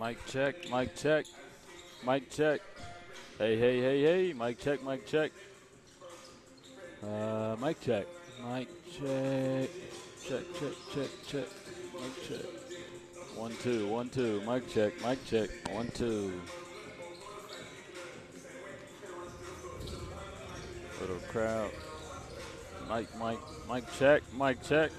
Mic check, mic check, mic check. Hey, hey, hey, hey, mic check, mic check. Mic check, mic check. Check, check, check, check. Mic check. 1, 2, 1, 2. Mic check, mic check. 1, 2. Little crowd. Mic check, mic check.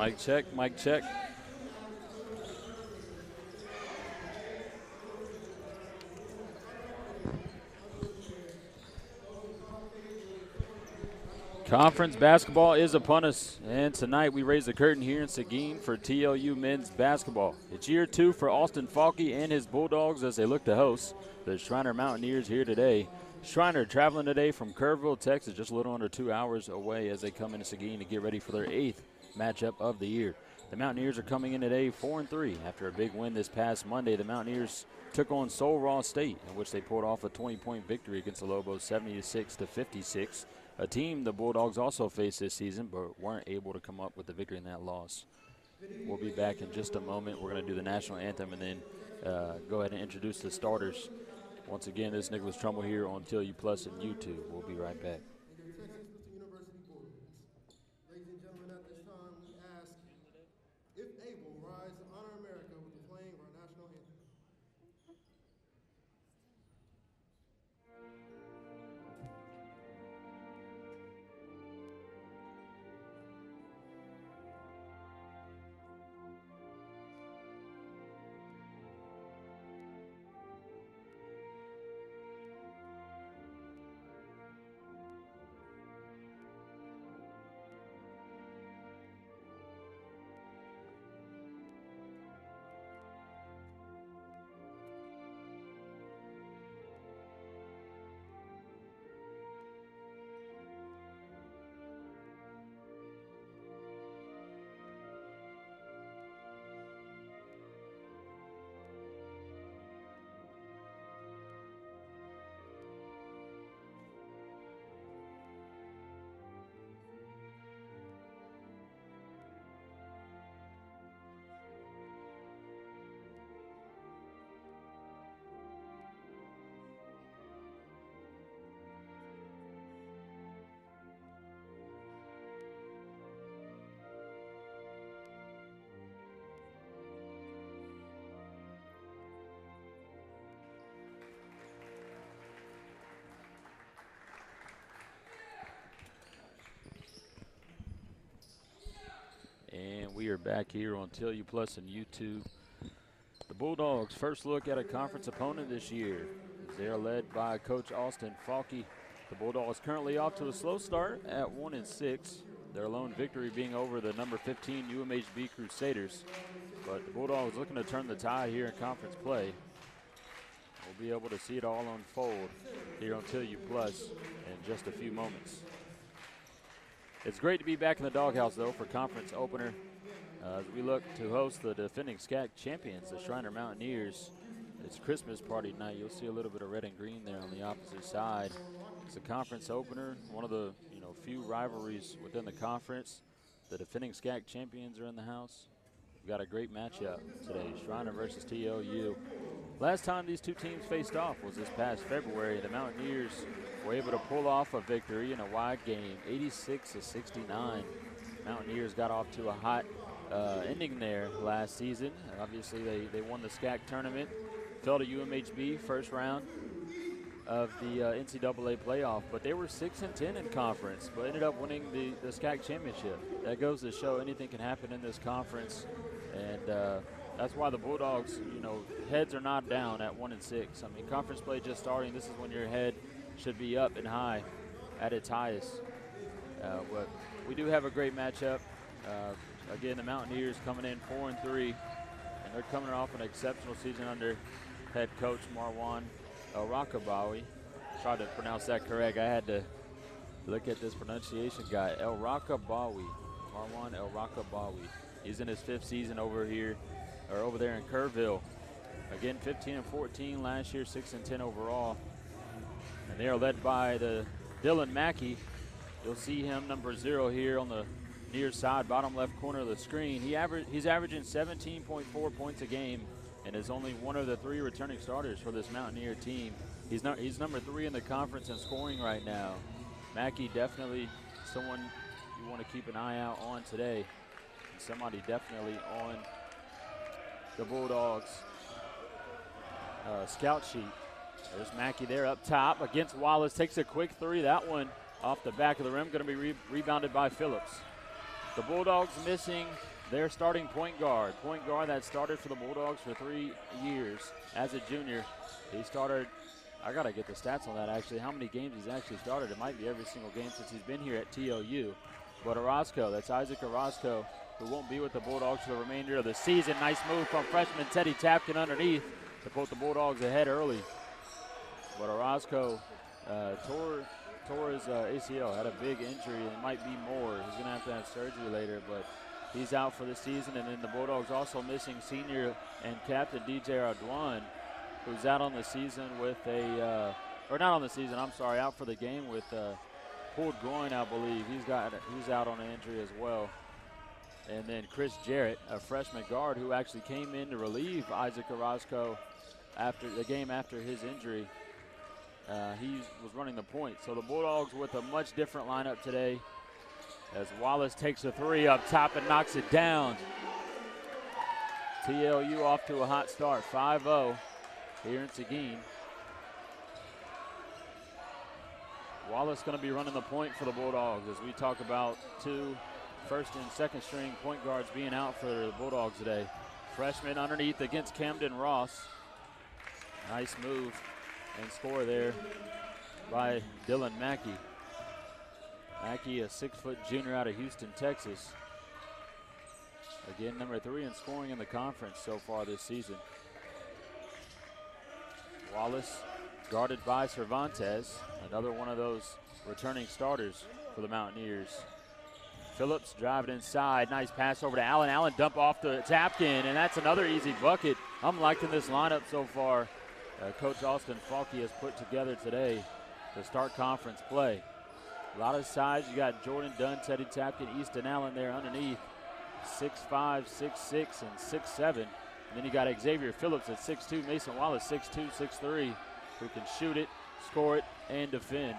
Mic check, mic check. Conference basketball is upon us, and tonight we raise the curtain here in Seguin for TLU men's basketball. It's year 2 for Austin Falke and his Bulldogs as they look to host the Schreiner Mountaineers here today. Schreiner traveling today from Kerrville, Texas, just a little under 2 hours away as they come into Seguin to get ready for their 8th matchup of the year. The Mountaineers are coming in today 4-3 after a big win this past Monday. The Mountaineers took on Sul Ross State, in which they pulled off a 20-point victory against the Lobos, 76-56. A team the Bulldogs also faced this season but weren't able to come up with the victory in that loss. We'll be back in just a moment. We're going to do the national anthem and then go ahead and introduce the starters. Once again, this is Nicholas Trumbull here on TLU Plus and YouTube. We'll be right back. Ladies and gentlemen, at this time we ask, if able, rise to honor America with the playing of our national anthem. And we are back here on TLU Plus and YouTube. The Bulldogs' first look at a conference opponent this year. They are led by Coach Austin Falke. The Bulldogs currently off to a slow start at 1-6. Their lone victory being over the number 15 UMHB Crusaders. But the Bulldogs looking to turn the tide here in conference play. We'll be able to see it all unfold here on TLU Plus in just a few moments. It's great to be back in the doghouse, though, for conference opener. As we look to host the defending SCAC champions, the Schreiner Mountaineers. It's Christmas party night. You'll see a little bit of red and green there on the opposite side. It's a conference opener, one of the few rivalries within the conference. The defending SCAC champions are in the house. We've got a great matchup today, Schreiner versus TLU. Last time these two teams faced off was this past February. The Mountaineers were able to pull off a victory in a wide game, 86-69. Mountaineers got off to a hot ending there last season. Obviously, they won the SCAC tournament, fell to UMHB first round of the NCAA playoff, but they were 6-10 in conference, but ended up winning the SCAC championship. That goes to show anything can happen in this conference, and that's why the Bulldogs, heads are not down at 1-6. I mean, conference play just starting. This is when your head should be up and high at its highest. But we do have a great matchup. Again, the Mountaineers coming in 4-3, and they're coming off an exceptional season under head coach Marwan El-Rakabawi. Tried to pronounce that correct. I had to look at this pronunciation guy, El-Rakabawi, Marwan El-Rakabawi. He's in his 5th season over there in Kerrville. Again, 15-14 last year, 6-10 overall. And they are led by the Dylan Mackey. You'll see him, number 0 here on the near side, bottom left corner of the screen. He's averaging 17.4 points a game and is only one of the 3 returning starters for this Mountaineer team. He's number 3 in the conference in scoring right now. Mackey definitely someone you want to keep an eye out on today. And somebody definitely on the Bulldogs scout sheet. There's Mackey there up top against Wallace. Takes a quick 3. That one off the back of the rim, going to be rebounded by Phillips. The Bulldogs missing their starting point guard that started for the Bulldogs for 3 years as a junior. He started, I got to get the stats on that actually, how many games he's actually started. It might be every single game since he's been here at TLU. But Orozco, that's Isaac Orozco, who won't be with the Bulldogs for the remainder of the season. Nice move from freshman Teddy Tapkin underneath to put the Bulldogs ahead early. But Orozco tore his ACL, had a big injury, and it might be more. He's going to have surgery later, but he's out for the season. And then the Bulldogs also missing senior and captain DJ Arduan, who's out on the season with out for the game with pulled groin, I believe. He's out on an injury as well. And then Chris Jarrett, a freshman guard who actually came in to relieve Isaac Orozco after the game after his injury. He was running the point. So the Bulldogs with a much different lineup today as Wallace takes a three up top and knocks it down. TLU off to a hot start, 5-0 here in Seguin. Wallace going to be running the point for the Bulldogs as we talk about 2 first and second string point guards being out for the Bulldogs today. Freshman underneath against Camden Ross. Nice move and score there by Dylan Mackey. Mackey, a 6-foot junior out of Houston, Texas. Again, number 3 in scoring in the conference so far this season. Wallace guarded by Cervantes, another one of those returning starters for the Mountaineers. Phillips driving inside, nice pass over to Allen. Allen dump off to Tapkin, and that's another easy bucket. I'm liking this lineup so far. Coach Austin Falke has put together today to start conference play. A lot of size. You got Jordan Dunn, Teddy Tapkin, Easton Allen there underneath. 6'5", 6'6", and 6'7". And then you got Xavier Phillips at 6'2", Mason Wallace 6'2", 6'3", who can shoot it, score it, and defend.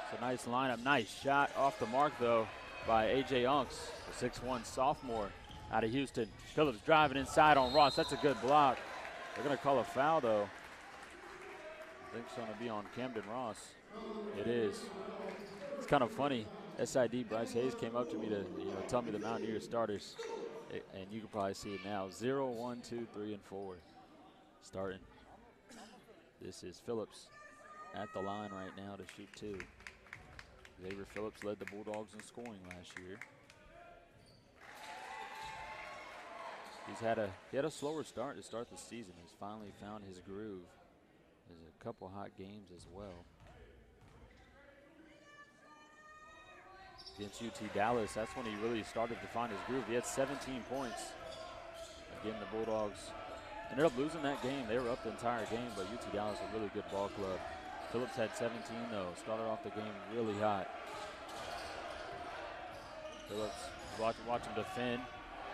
It's a nice lineup. Nice shot off the mark, though, by A.J. Unks, the 6'1" sophomore out of Houston. Phillips driving inside on Ross. That's a good block. They're going to call a foul, though. I think it's going to be on Camden Ross. It is. It's kind of funny. SID Bryce Hayes came up to me to tell me the Mountaineers starters, and you can probably see it now. 0, 1, 2, 3, and 4 starting. This is Phillips at the line right now to shoot 2. Xavier Phillips led the Bulldogs in scoring last year. He had a slower start to start the season. He's finally found his groove. There's a couple hot games as well. Against UT Dallas, that's when he really started to find his groove. He had 17 points. Again, the Bulldogs ended up losing that game. They were up the entire game, but UT Dallas a really good ball club. Phillips had 17 though. Started off the game really hot. Phillips, watch him defend.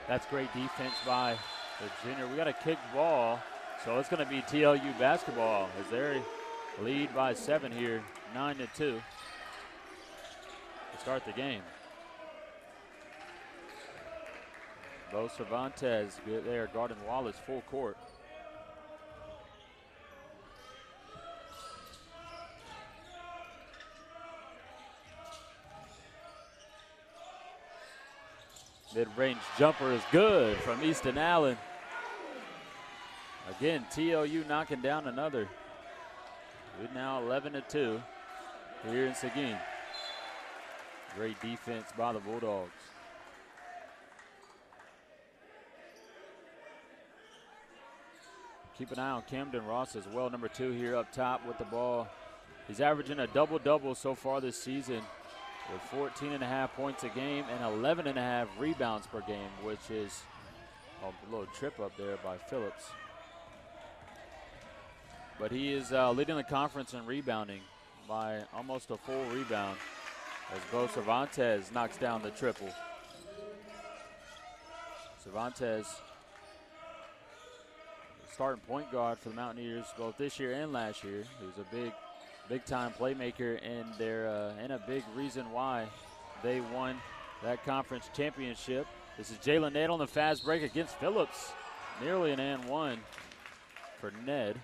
That's great defense by the junior. We got a kicked ball, so it's going to be TLU basketball as they lead by 7 here, 9-2 to start the game. Bo Cervantes good there guarding Wallace full court. Mid-range jumper is good from Easton Allen. Again, TLU knocking down another. We're now 11-2 here in Seguin. Great defense by the Bulldogs. Keep an eye on Camden Ross as well, number 2 here up top with the ball. He's averaging a double-double so far this season with 14.5 points a game and 11.5 rebounds per game, which is a little trip up there by Phillips. But he is leading the conference in rebounding by almost a full rebound as Bo Cervantes knocks down the triple. Cervantes, starting point guard for the Mountaineers both this year and last year. He was a big-time playmaker, and a big reason why they won that conference championship. This is Jalen Ned on the fast break against Phillips. Nearly an and one for Ned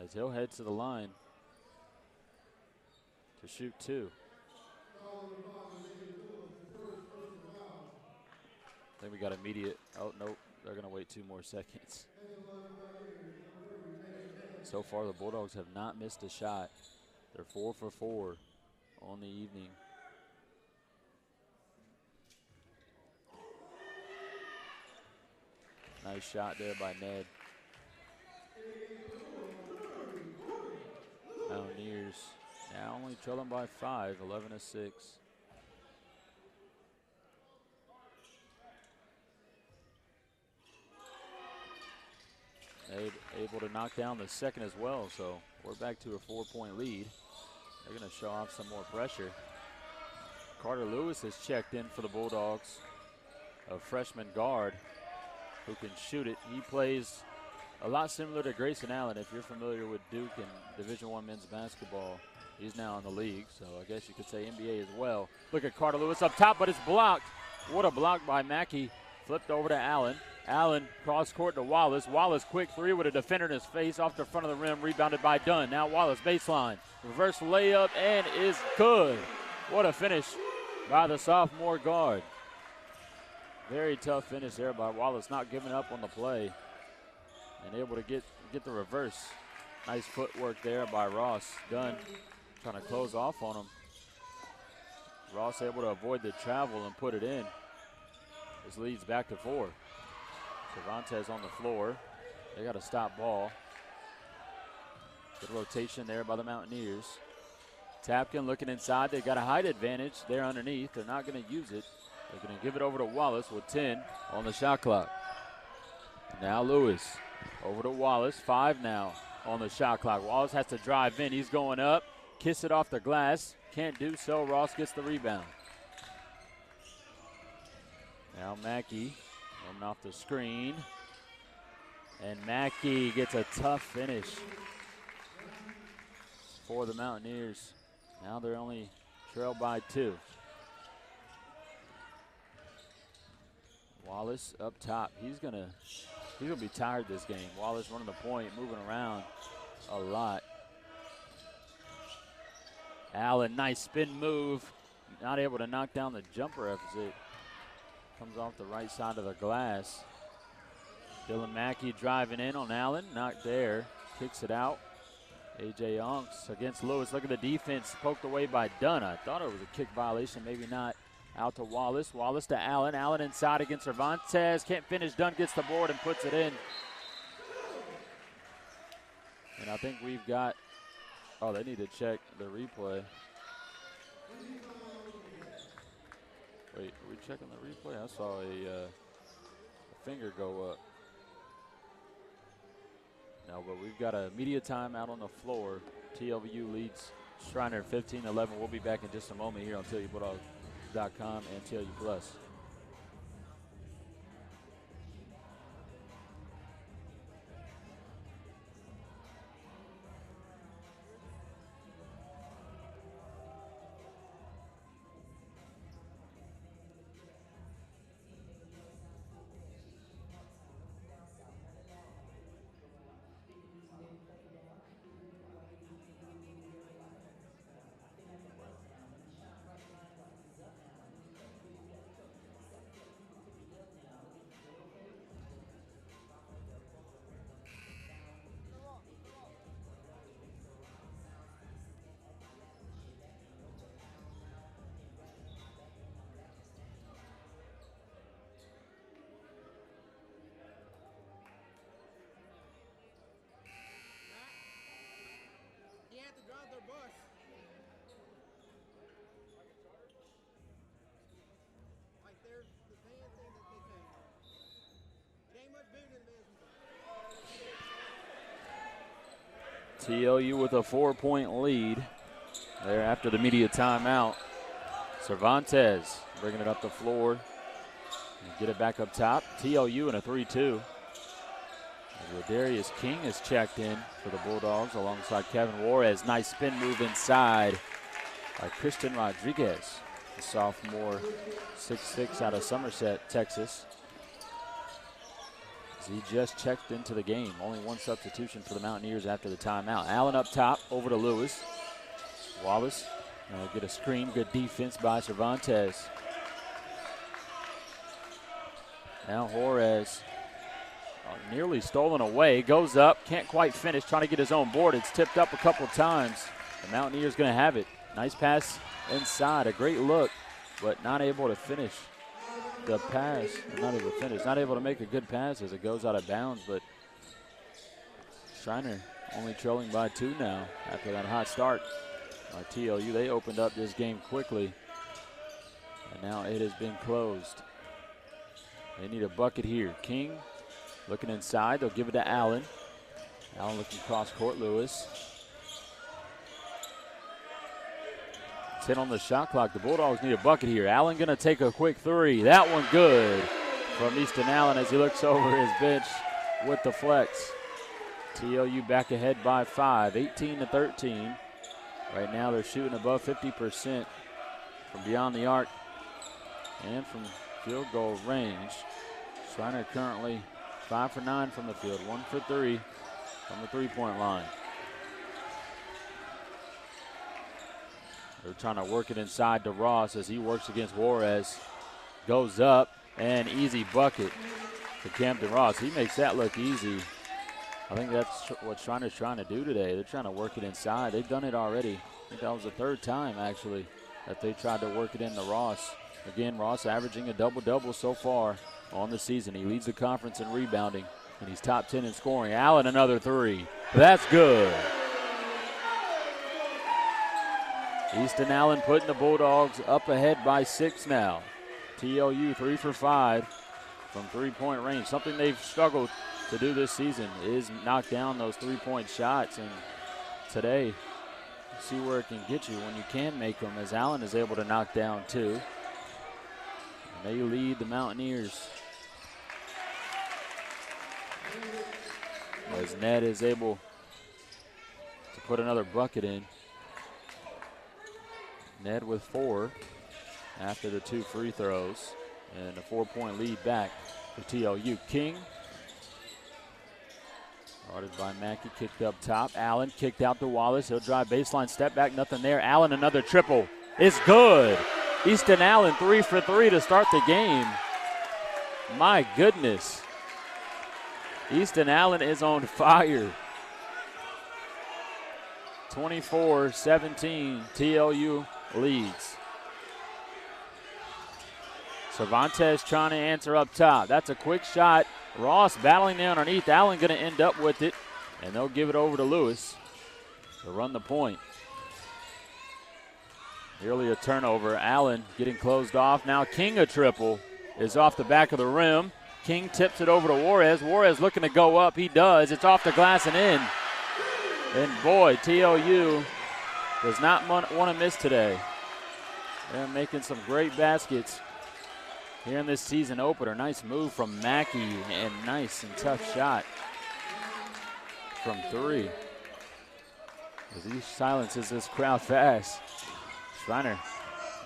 as he'll head to the line to shoot 2. I think we got immediate. Oh, nope. They're going to wait 2 more seconds. So far, the Bulldogs have not missed a shot. They're 4 for 4 on the evening. Nice shot there by Ned. Mountaineers now only trailing by 5, 11-6. Able to knock down the second as well, so we're back to a 4-point lead. They're going to show off some more pressure. Carter Lewis has checked in for the Bulldogs, a freshman guard who can shoot it. He plays a lot similar to Grayson Allen. If you're familiar with Duke and Division I men's basketball, he's now in the league, so I guess you could say NBA as well. Look at Carter Lewis up top, but it's blocked. What a block by Mackey. Flipped over to Allen. Allen cross court to Wallace. Wallace quick 3 with a defender in his face off the front of the rim, rebounded by Dunn. Now Wallace baseline. Reverse layup and is good. What a finish by the sophomore guard. Very tough finish there by Wallace, not giving up on the play and able to get the reverse. Nice footwork there by Ross. Dunn trying to close off on him. Ross able to avoid the travel and put it in. This leads back to 4. Cervantes on the floor. They got a stop ball. Good rotation there by the Mountaineers. Tapkin looking inside. They got a height advantage there underneath. They're not going to use it. They're going to give it over to Wallace with 10 on the shot clock. Now Lewis over to Wallace. 5 now on the shot clock. Wallace has to drive in. He's going up. Kiss it off the glass. Can't do so. Ross gets the rebound. Now Mackey coming off the screen. And Mackey gets a tough finish for the Mountaineers. Now they're only trailed by 2. Wallace up top. He's gonna be tired this game. Wallace running the point, moving around a lot. Allen, nice spin move. Not able to knock down the jumper as it comes off the right side of the glass. Dylan Mackey driving in on Allen, not there. Kicks it out. A.J. Unks against Lewis. Look at the defense poked away by Dunn. I thought it was a kick violation, maybe not. Out to Wallace. Wallace to Allen. Allen inside against Cervantes. Can't finish. Dunn gets the board and puts it in. And I think we've got, oh, they need to check the replay. Wait, are we checking the replay? I saw a finger go up. No, but we've got a media timeout on the floor. TLU leads Schreiner 15-11. We'll be back in just a moment here on TLUBulldogs.com and TLU Plus. TLU with a 4-point lead there after the media timeout. Cervantes bringing it up the floor and get it back up top. TLU in a 3-2. Darius King is checked in for the Bulldogs alongside Kevin Juarez. Nice spin move inside by Christian Rodriguez, the sophomore, 6'6" out of Somerset, Texas. He just checked into the game. Only one substitution for the Mountaineers after the timeout. Allen up top, over to Lewis. Wallace get a screen. Good defense by Cervantes. Now Juarez nearly stolen away, goes up, can't quite finish, trying to get his own board. It's tipped up a couple times. The Mountaineers going to have it. Nice pass inside, a great look, but not able to finish the pass. Not able to finish, not able to make a good pass as it goes out of bounds, but Schreiner only trailing by 2 now after that hot start. TLU, they opened up this game quickly, and now it has been closed. They need a bucket here. King looking inside, they'll give it to Allen. Allen looking cross court, Lewis. It's hit on the shot clock. The Bulldogs need a bucket here. Allen gonna take a quick 3. That one good from Easton Allen as he looks over his bench with the flex. TLU back ahead by 5, 18-13. Right now they're shooting above 50% from beyond the arc and from field goal range. Schreiner currently 5 for 9 from the field, 1 for 3 from the three-point line. They're trying to work it inside to Ross as he works against Juarez. Goes up, and easy bucket to Camden Ross. He makes that look easy. I think that's what Schreiner's trying to do today. They're trying to work it inside. They've done it already. I think that was the 3rd time, actually, that they tried to work it into Ross. Again, Ross averaging a double-double so far on the season. He leads the conference in rebounding, and he's top 10 in scoring. Allen, another 3. That's good. Easton Allen putting the Bulldogs up ahead by 6 now. TLU 3 for 5 from three-point range. Something they've struggled to do this season is knock down those three-point shots, and today, see where it can get you when you can make them, as Allen is able to knock down 2. And they lead the Mountaineers as Ned is able to put another bucket in. Ned with 4 after the 2 free throws, and a 4-point lead back for TLU. King, guarded by Mackey, kicked up top. Allen kicked out to Wallace. He'll drive baseline, step back, nothing there. Allen, another triple. It's good. Easton Allen 3 for 3 to start the game. My goodness. Easton Allen is on fire. 24-17, TLU leads. Cervantes trying to answer up top. That's a quick shot. Ross battling there underneath. Allen going to end up with it, and they'll give it over to Lewis to run the point. Nearly a turnover. Allen getting closed off. Now King, a triple, is off the back of the rim. King tips it over to Juarez. Juarez looking to go up. He does. It's off the glass and in. And boy, TLU does not want to miss today. They're making some great baskets here in this season opener. Nice move from Mackey, and nice and tough shot from 3. As he silences this crowd fast. Schreiner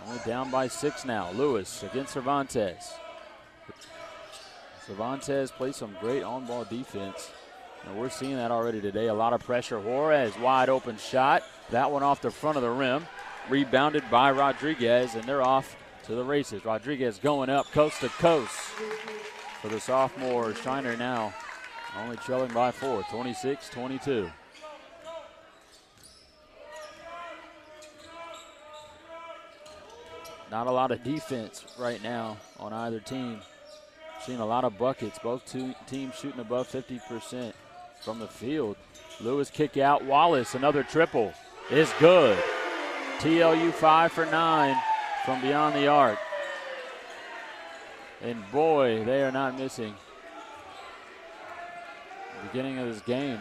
only down by 6 now. Lewis against Cervantes. Cervantes plays some great on-ball defense, and we're seeing that already today. A lot of pressure. Juarez, wide open shot. That one off the front of the rim. Rebounded by Rodriguez, and they're off to the races. Rodriguez going up coast to coast for the sophomore. Schreiner now only trailing by 4, 26-22. Not a lot of defense right now on either team. Seeing a lot of buckets. Both teams shooting above 50% from the field. Lewis kick out. Wallace, another triple, is good. TLU 5 for 9 from beyond the arc. And boy, they are not missing. Beginning of this game,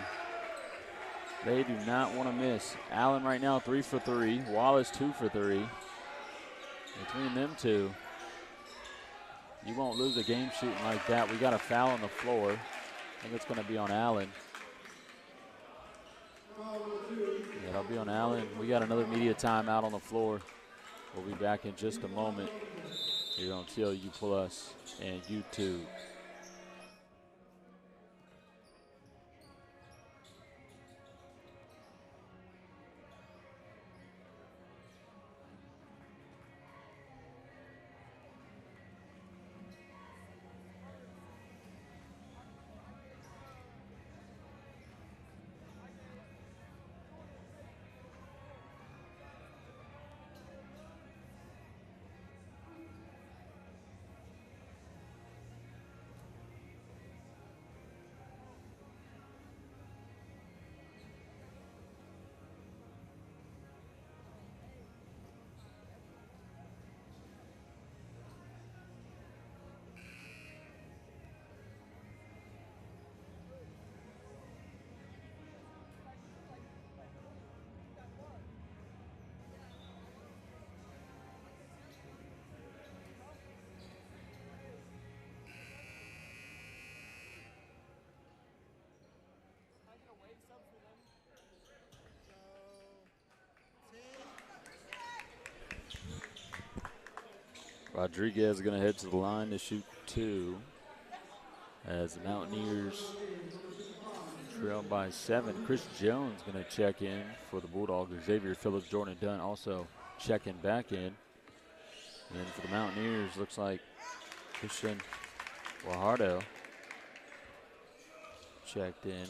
they do not want to miss. Allen right now 3 for 3. Wallace 2 for 3. Between them two, you won't lose a game shooting like that. We got a foul on the floor. I think it's going to be on Allen. Yeah, it'll be on Allen. We got another media timeout on the floor. We'll be back in just a moment here on TLU Plus and YouTube. Rodriguez is going to head to the line to shoot 2 as the Mountaineers trail by 7. Chris Jones going to check in for the Bulldogs. Xavier Phillips, Jordan Dunn also checking back in. And for the Mountaineers, looks like Christian Guajardo checked in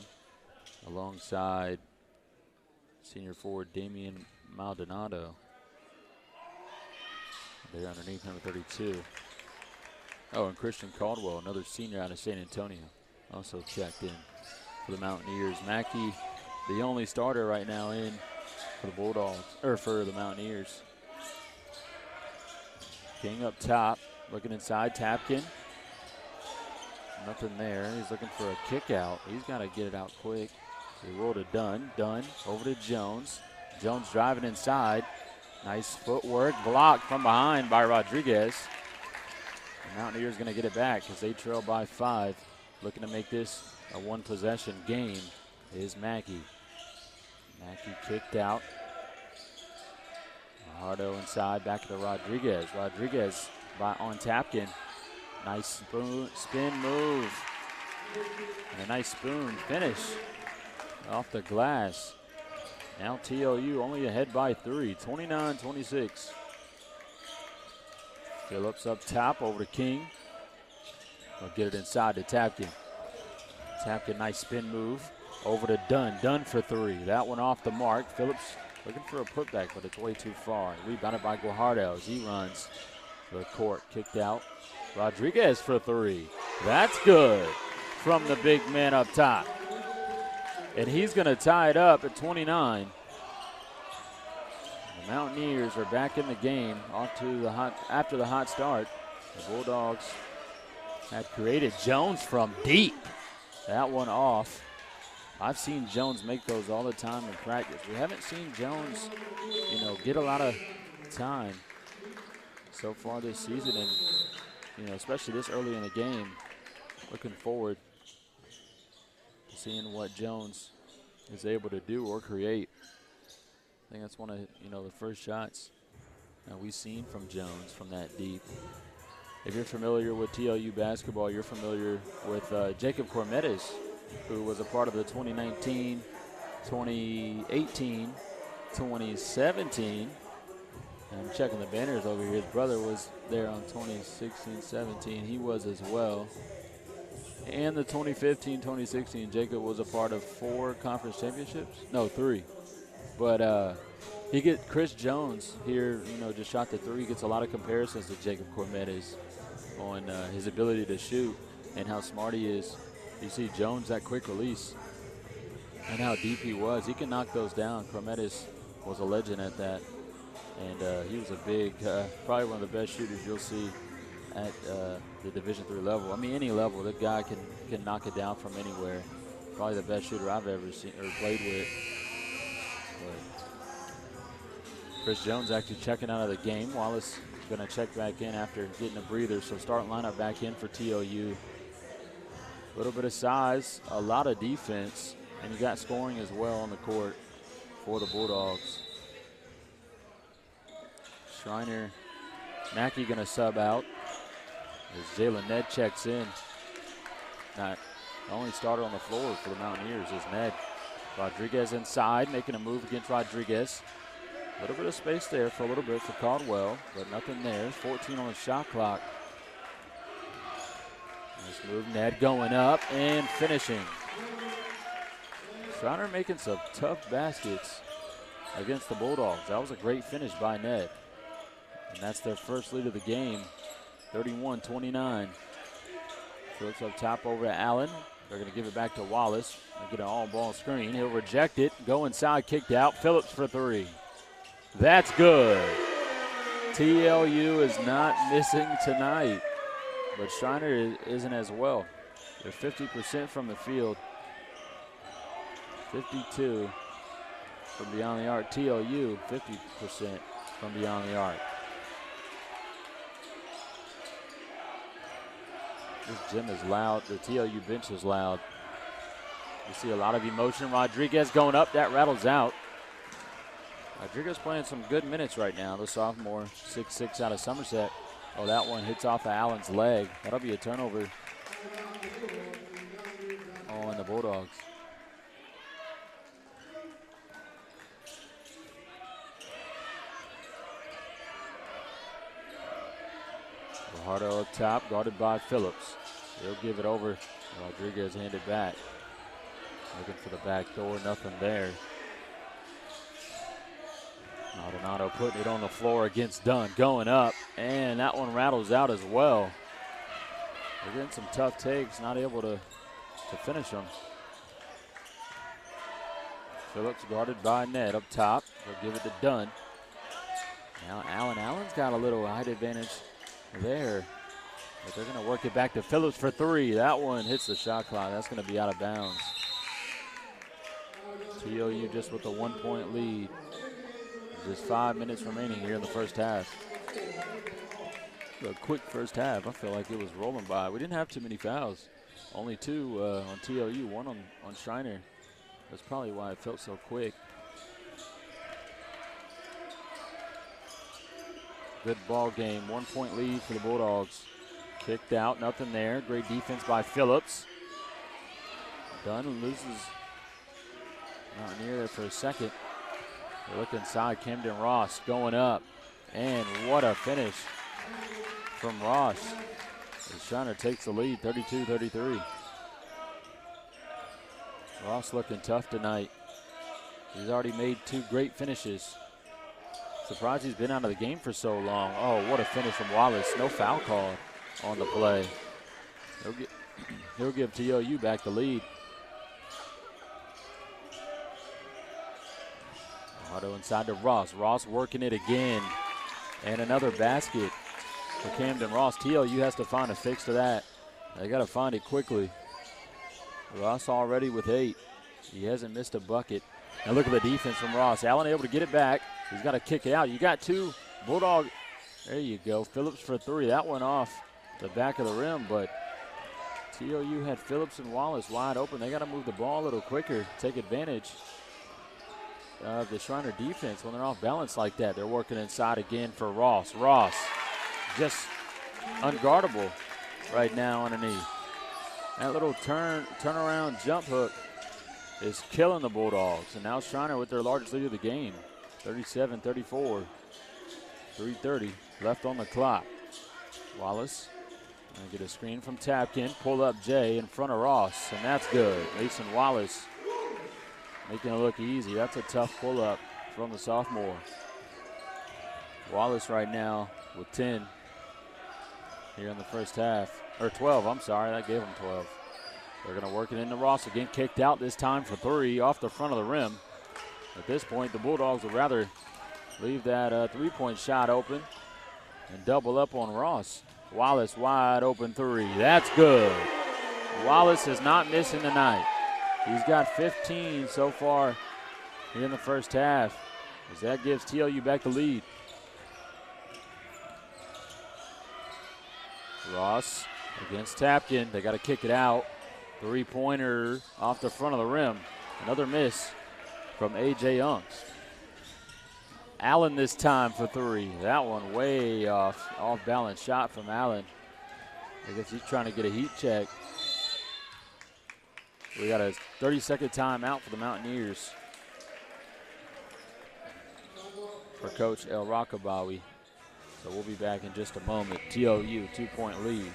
alongside senior forward Damian Maldonado. They're underneath number 32. Oh, and Christian Caldwell, another senior out of San Antonio, also checked in for the Mountaineers. Mackey, the only starter right now in for the Bulldogs, or for the Mountaineers. King up top, looking inside, Tapkin. Nothing there. He's looking for a kick out. He's got to get it out quick. He rolled to Dunn. Dunn over to Jones. Jones driving inside. Nice footwork. Blocked from behind by Rodriguez. The Mountaineers going to get it back because they trail by 5. Looking to make this a one-possession game is Mackey. Mackey kicked out. Hardo inside, back to Rodriguez. Rodriguez on Tapkin. Nice spin move. And a nice spoon finish off the glass. Now TLU only ahead by 3, 29-26. Phillips up top over to King. He'll get it inside to Tapkin. Tapkin, nice spin move. Over to Dunn. Dunn for 3. That one off the mark. Phillips looking for a putback, but it's way too far. Rebounded by Guajardo as he runs the court. Kicked out. Rodriguez for 3. That's good from the big man up top. And he's going to tie it up at 29. The Mountaineers are back in the game after the hot start. The Bulldogs had created Jones from deep. That one off. I've seen Jones make those all the time in practice. We haven't seen Jones, get a lot of time so far this season, and especially this early in the game. Looking forward to seeing what Jones is able to do or create. I think that's one of the first shots that we've seen from Jones from that deep. If you're familiar with TLU basketball, you're familiar with Jacob Cormedes, who was a part of the 2019, 2018, 2017. I'm checking the banners over here. His brother was there on 2016-17. He was as well. And the 2015-2016, Jacob was a part of 4 conference championships. No, 3. But Chris Jones here, just shot the 3. Gets a lot of comparisons to Jacob Cormedes on his ability to shoot and how smart he is. You see Jones, that quick release, and how deep he was. He can knock those down. Cormedes was a legend at that. And he was a big, probably one of the best shooters you'll see at the Division III level. I mean, any level, that guy can knock it down from anywhere. Probably the best shooter I've ever seen or played with. But Chris Jones actually checking out of the game. Wallace going to check back in after getting a breather. So starting lineup back in for TLU. A little bit of size, a lot of defense, and you got scoring as well on the court for the Bulldogs. Schreiner, Mackey going to sub out as Jalen Ned checks in. Not the only starter on the floor for the Mountaineers is Ned. Rodriguez inside, making a move against Rodriguez. A little bit of space there for a little bit for Caldwell, but nothing there. 14 on the shot clock. Nice move, Ned going up and finishing. Schreiner making some tough baskets against the Bulldogs. That was a great finish by Ned. And that's their first lead of the game, 31-29. Phillips up top over to Allen. They're going to give it back to Wallace. They get an all-ball screen. He'll reject it. Go inside, kicked out. Phillips for 3. That's good. TLU is not missing tonight, but Schreiner isn't as well. They're 50% from the field, 52 from beyond the arc. TLU, 50% from beyond the arc. This gym is loud. The TLU bench is loud. You see a lot of emotion. Rodriguez going up. That rattles out. Rodriguez playing some good minutes right now. The sophomore, 6'6" out of Somerset. Oh, that one hits off of Allen's leg. That'll be a turnover on the Bulldogs. Fajardo up top, guarded by Phillips. He'll give it over. Rodriguez handed back. Looking for the back door, nothing there. Maldonado putting it on the floor against Dunn, going up, and that one rattles out as well. They're getting some tough takes, not able to finish them. Phillips guarded by Ned up top. They'll give it to Dunn. Now Allen's got a little height advantage there. But they're going to work it back to Phillips for three. That one hits the shot clock. That's going to be out of bounds. TLU just with a 1-point lead. Just 5 minutes remaining here in the first half. A quick first half. I feel like it was rolling by. We didn't have too many fouls. Only two on TLU, one on Schreiner. That's probably why it felt so quick. Good ball game. 1-point lead for the Bulldogs. Kicked out, nothing there. Great defense by Phillips. Dunn loses Mountaineer there for a second. They look inside. Camden Ross going up. And what a finish from Ross. Schreiner takes the lead, 32-33. Ross looking tough tonight. He's already made two great finishes. Surprised he's been out of the game for so long. Oh, what a finish from Wallace. No foul call on the play. He'll give TLU back the lead. Auto inside to Ross. Ross working it again. And another basket for Camden Ross. TLU has to find a fix to that. They got to find it quickly. Ross already with 8. He hasn't missed a bucket. And look at the defense from Ross. Allen able to get it back. He's got to kick it out. You got two. Bulldog. There you go. Phillips for 3. That went off the back of the rim, but TLU had Phillips and Wallace wide open. They got to move the ball a little quicker, take advantage of the Schreiner defense when they're off balance like that. They're working inside again for Ross. Ross just unguardable right now underneath. That little turnaround jump hook is killing the Bulldogs. And now Schreiner with their largest lead of the game, 37-34, 3:30 left on the clock. Wallace gonna get a screen from Tapkin, pull up Jay in front of Ross, and that's good. Mason Wallace making it look easy. That's a tough pull up from the sophomore. Wallace right now with 10 here in the first half. Or 12, I'm sorry, that gave him 12. They're going to work it into Ross again. Kicked out this time for 3 off the front of the rim. At this point, the Bulldogs would rather leave that three-point shot open and double up on Ross. Wallace wide open 3. That's good. Wallace is not missing tonight. He's got 15 so far here in the first half, as that gives TLU back the lead. Ross against Tapkin. They got to kick it out. Three-pointer off the front of the rim. Another miss from A.J. Unks. Allen this time for 3. That one way off balance shot from Allen. I guess he's trying to get a heat check. We got a 30-second timeout for the Mountaineers for Coach El Rockabawi. So we'll be back in just a moment. TLU 2-point lead.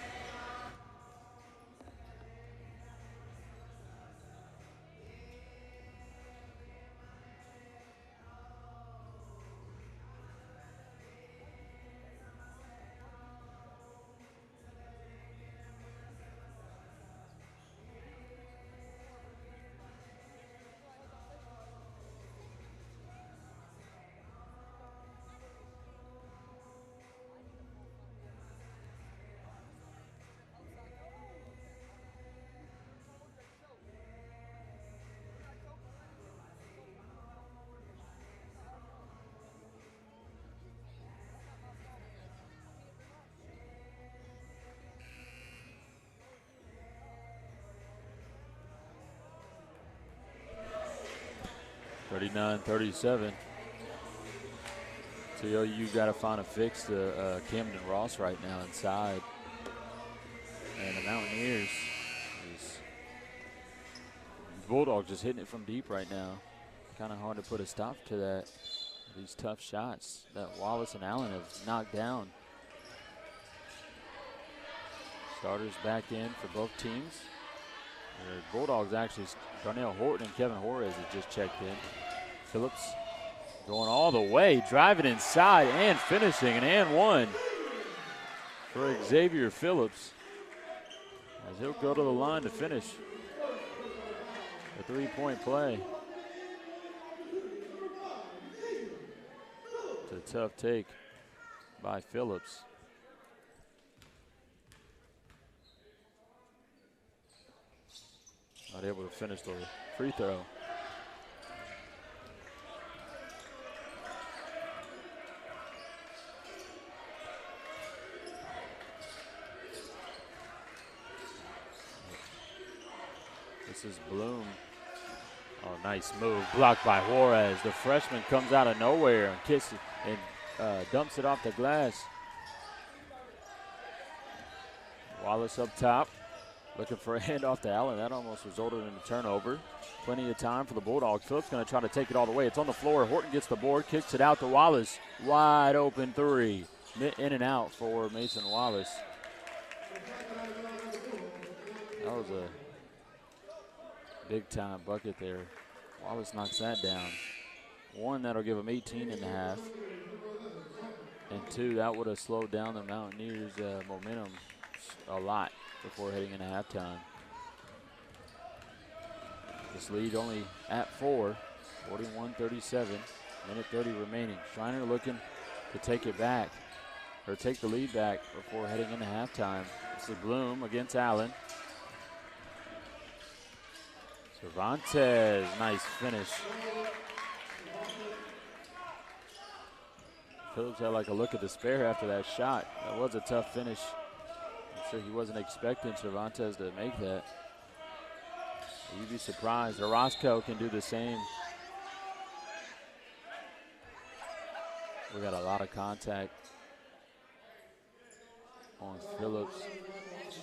TLU got to find a fix to Camden Ross right now inside. And the Mountaineers, Bulldogs just hitting it from deep right now. Kind of hard to put a stop to that. These tough shots that Wallace and Allen have knocked down. Starters back in for both teams. The Bulldogs actually, Darnell Horton and Kevin Juarez have just checked in. Phillips going all the way, driving inside and finishing, and one for Xavier Phillips, as he'll go to the line to finish a three-point play. It's a tough take by Phillips. Not able to finish the free throw. This is Bloom. Oh, nice move. Blocked by Juarez. The freshman comes out of nowhere and kisses and dumps it off the glass. Wallace up top, looking for a handoff to Allen. That almost resulted in a turnover. Plenty of time for the Bulldogs. Phillips going to try to take it all the way. It's on the floor. Horton gets the board, kicks it out to Wallace. Wide open three. In and out for Mason Wallace. That was a big time bucket there. Wallace knocks that down. One, that'll give them 18 and a half. And two, that would have slowed down the Mountaineers' momentum a lot before heading into halftime. This lead only at 4, 41-37, minute 30 remaining. Schreiner looking to take it back, or take the lead back before heading into halftime. This is Bloom against Allen. Cervantes, nice finish. Phillips had like a look of despair after that shot. That was a tough finish. I'm sure he wasn't expecting Cervantes to make that. You'd be surprised. Orozco can do the same. We got a lot of contact on Phillips.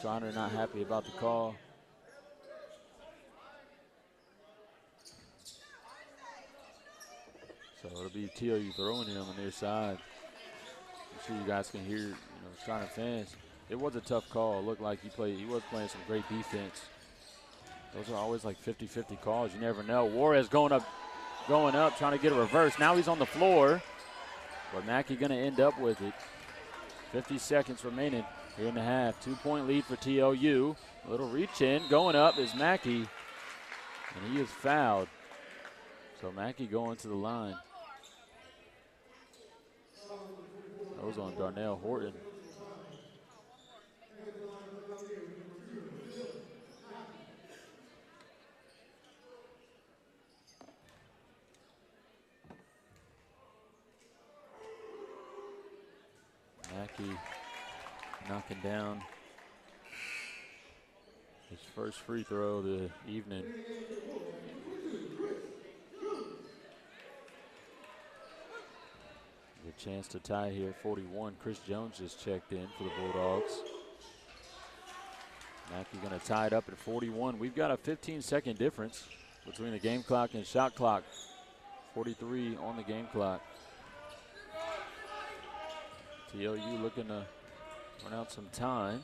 Schreiner not happy about the call. So it'll be TLU throwing it on the near side. I'm sure you guys can hear, Schreiner fans. It was a tough call. It looked like he was playing some great defense. Those are always like 50-50 calls. You never know. Juarez going up, trying to get a reverse. Now he's on the floor, but Mackey going to end up with it. 50 seconds remaining here in the half. 2-point lead for TLU. A little reach in. Going up is Mackey, and he is fouled. So Mackey going to the line. That was on Darnell Horton. Mackey knocking down his first free throw of the evening. Good chance to tie here at 41. Chris Jones just checked in for the Bulldogs. Mackey going to tie it up at 41. We've got a 15-second difference between the game clock and shot clock. 43 on the game clock. TLU looking to run out some time.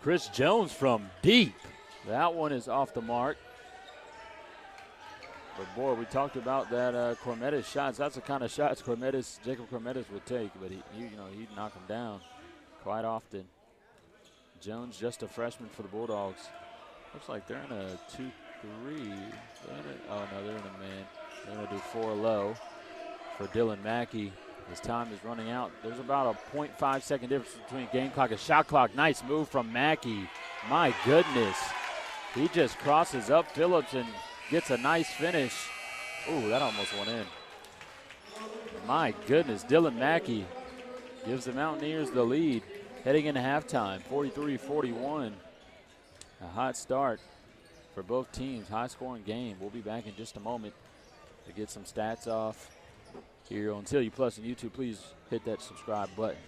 Chris Jones from deep. That one is off the mark. But boy, we talked about that Cormetis shots. That's the kind of shots Jacob Cormetis would take, but he'd knock him down quite often. Jones, just a freshman for the Bulldogs. Looks like they're in a 2-3. Oh no, they're in a man. They're gonna do 4 low for Dylan Mackey. His time is running out. There's about a 0.5 second difference between game clock and shot clock. Nice move from Mackey. My goodness. He just crosses up Phillips and gets a nice finish. Ooh, that almost went in. My goodness, Dylan Mackey gives the Mountaineers the lead heading into halftime, 43-41. A hot start for both teams, high-scoring game. We'll be back in just a moment to get some stats off here on TLU Plus and YouTube. Please hit that subscribe button.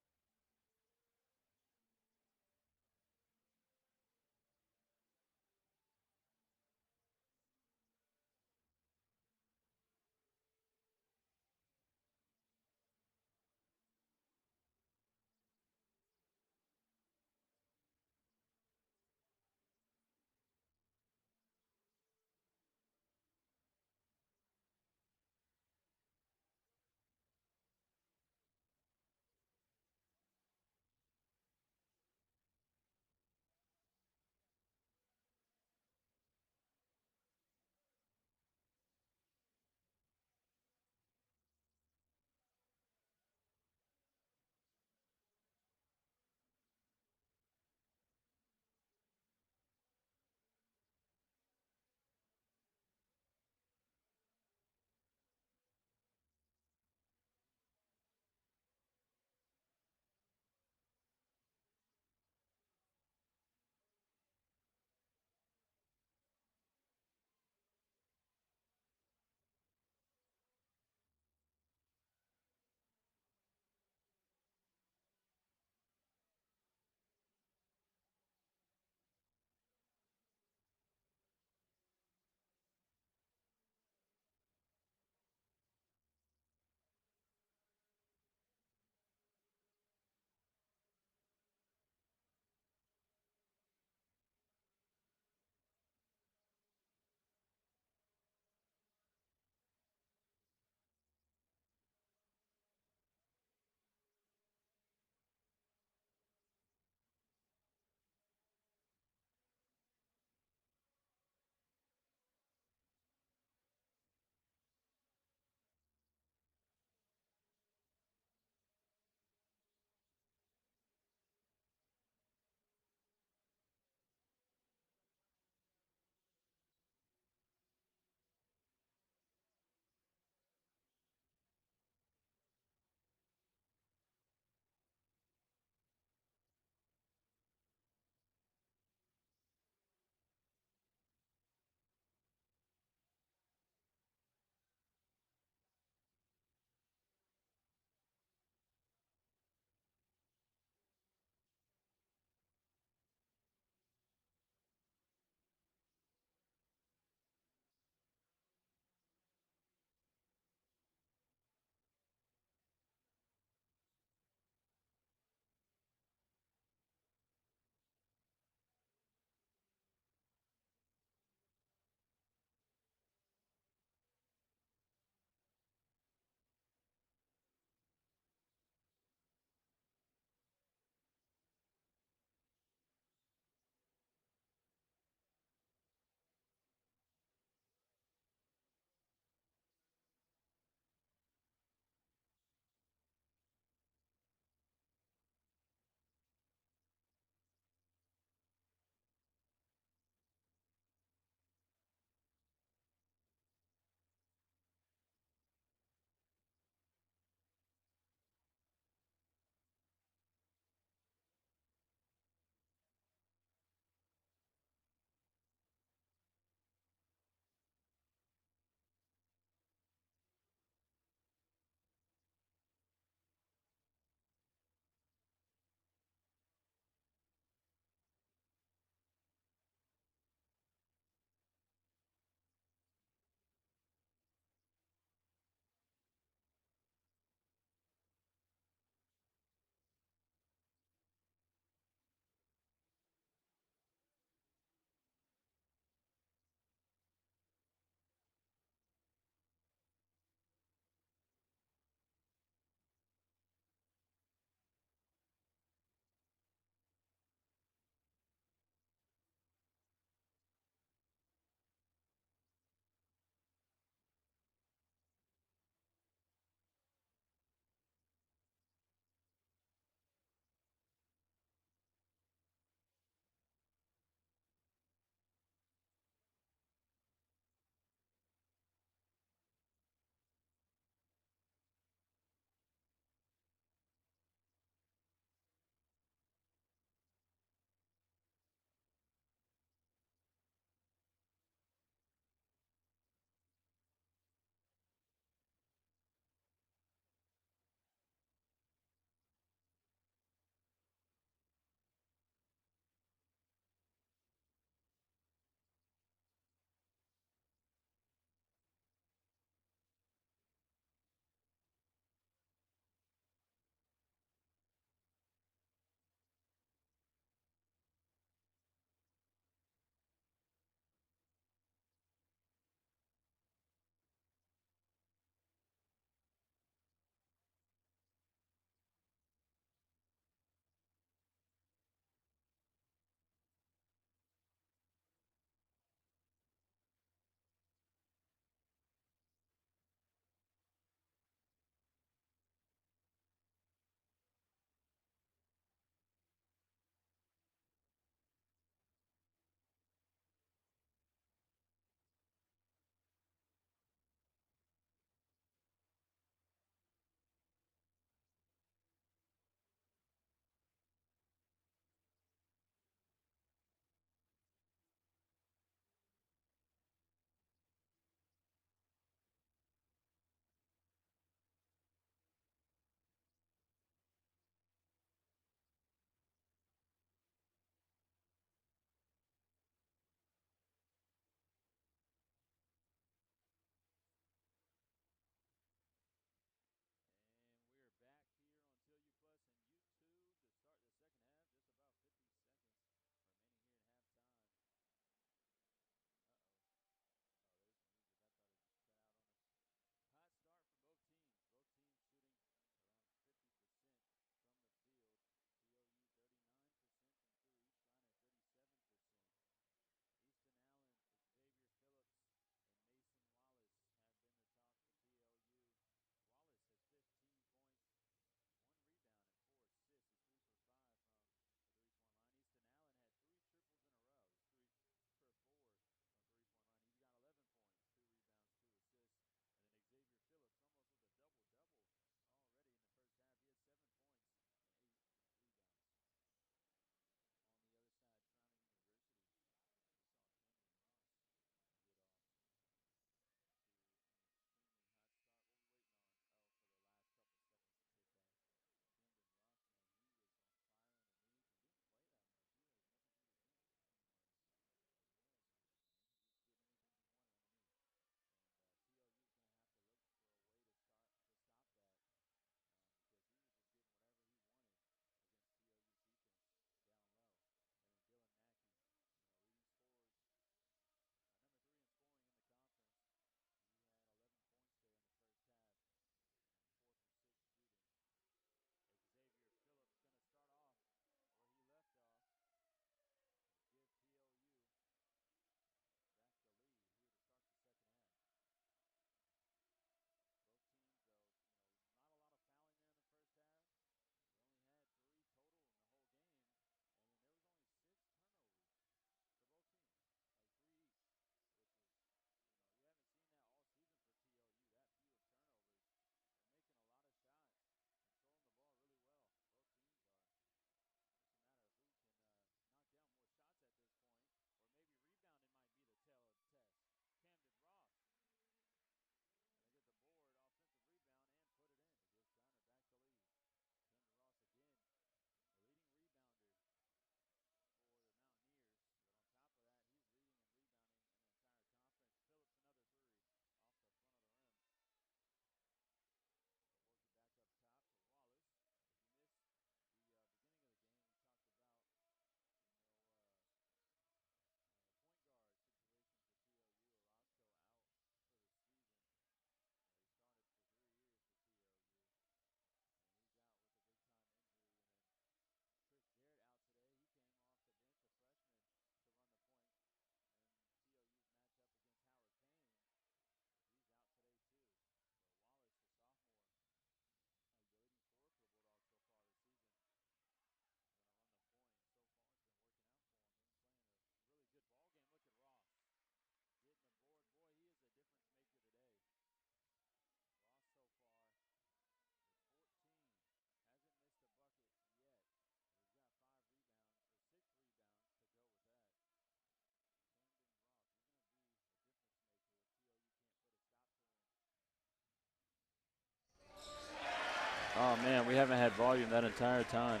Oh, man, we haven't had volume that entire time.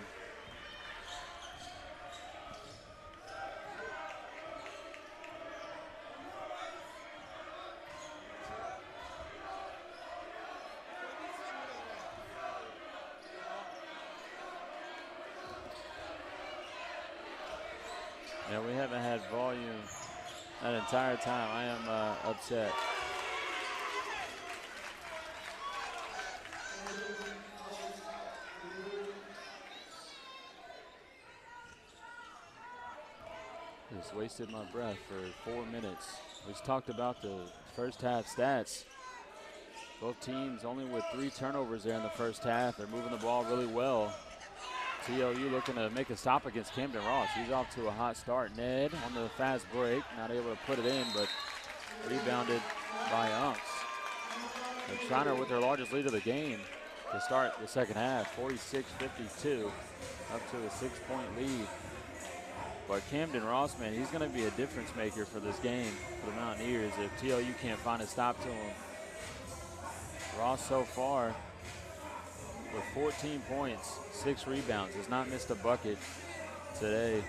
Yeah, we haven't had volume that entire time. I am upset. Just wasted my breath for 4 minutes. We just talked about the first half stats. Both teams only with 3 turnovers there in the first half. They're moving the ball really well. TLU looking to make a stop against Camden Ross. He's off to a hot start. Ned on the fast break, not able to put it in, but rebounded by Unks. And Schreiner with their largest lead of the game to start the second half, 46-52, up to a 6-point lead. But Camden Ross, man, he's going to be a difference maker for this game for the Mountaineers if TLU can't find a stop to him. Ross so far with 14 points, 6 rebounds, has not missed a bucket today.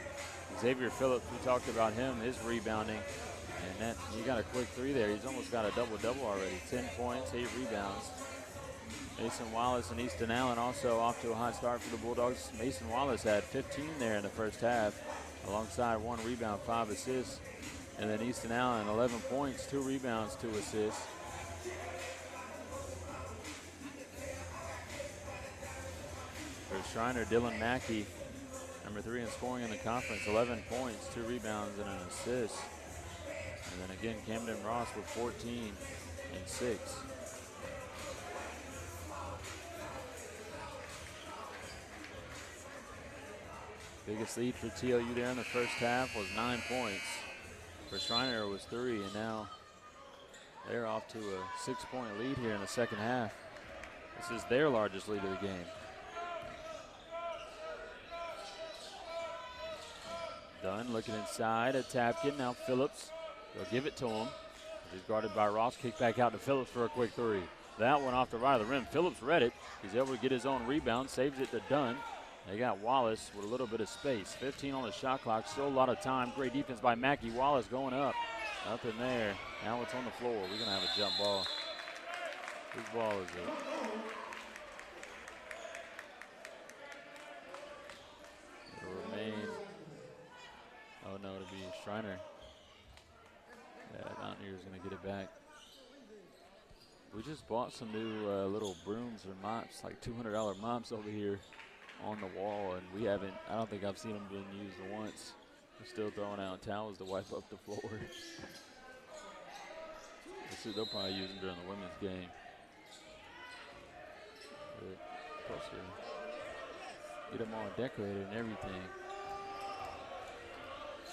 Xavier Phillips, we talked about him, his rebounding, and he got a quick 3 there. He's almost got a double-double already, 10 points, 8 rebounds. Mason Wallace and Easton Allen also off to a hot start for the Bulldogs. Mason Wallace had 15 there in the first half, alongside 1 rebound, 5 assists. And then Easton Allen, 11 points, 2 rebounds, 2 assists. For Schreiner, Dylan Mackey, number 3 in scoring in the conference, 11 points, 2 rebounds, and an assist. And then again, Camden Ross with 14 and 6. Biggest lead for TLU there in the first half was 9 points. For Schreiner, it was 3, and now they're off to a 6-point lead here in the second half. This is their largest lead of the game. Dunn looking inside at Tapkin. Now Phillips, they'll give it to him. He's guarded by Ross. Kick back out to Phillips for a quick 3. That one off the right of the rim. Phillips read it. He's able to get his own rebound, saves it to Dunn. They got Wallace with a little bit of space. 15 on the shot clock, still a lot of time. Great defense by Mackey. Wallace going up in there. Now it's on the floor. We're gonna have a jump ball. Whose ball is it? It'll remain. Oh no, it'll be Schreiner. Yeah, Mountaineers gonna get it back. We just bought some new little brooms or mops, like $200 mops over here on the wall, and we haven't, I don't think I've seen them being used once. We're still throwing out towels to wipe up the floor. They'll probably use them during the women's game. Supposed to get them all decorated and everything.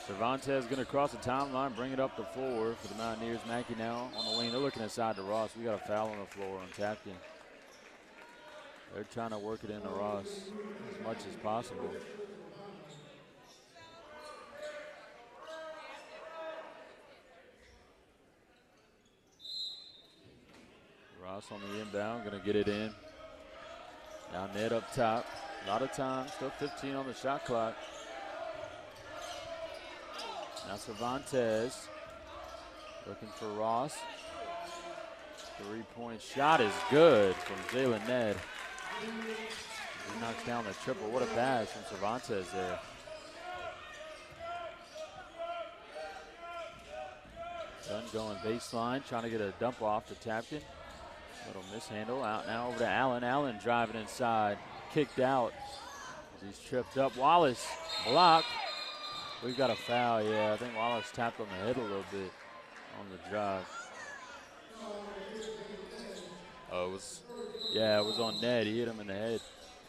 Cervantes going to cross the timeline, bring it up the floor for the Mountaineers. Mackey now on the wing. They're looking inside to Ross. We got a foul on the floor on Tapkin. They're trying to work it into Ross as much as possible. Ross on the inbound, going to get it in. Now Ned up top. A lot of time, still 15 on the shot clock. Now Cervantes looking for Ross. 3-point shot is good from Jalen Ned. He knocks down the triple. What a pass from Cervantes there. Dunn going baseline, trying to get a dump off to Tapkin. Little mishandle. Out now over to Allen. Allen driving inside. Kicked out. He's tripped up. Wallace blocked. We've got a foul, yeah. I think Wallace tapped on the head a little bit on the drive. Oh, it was on Ned. He hit him in the head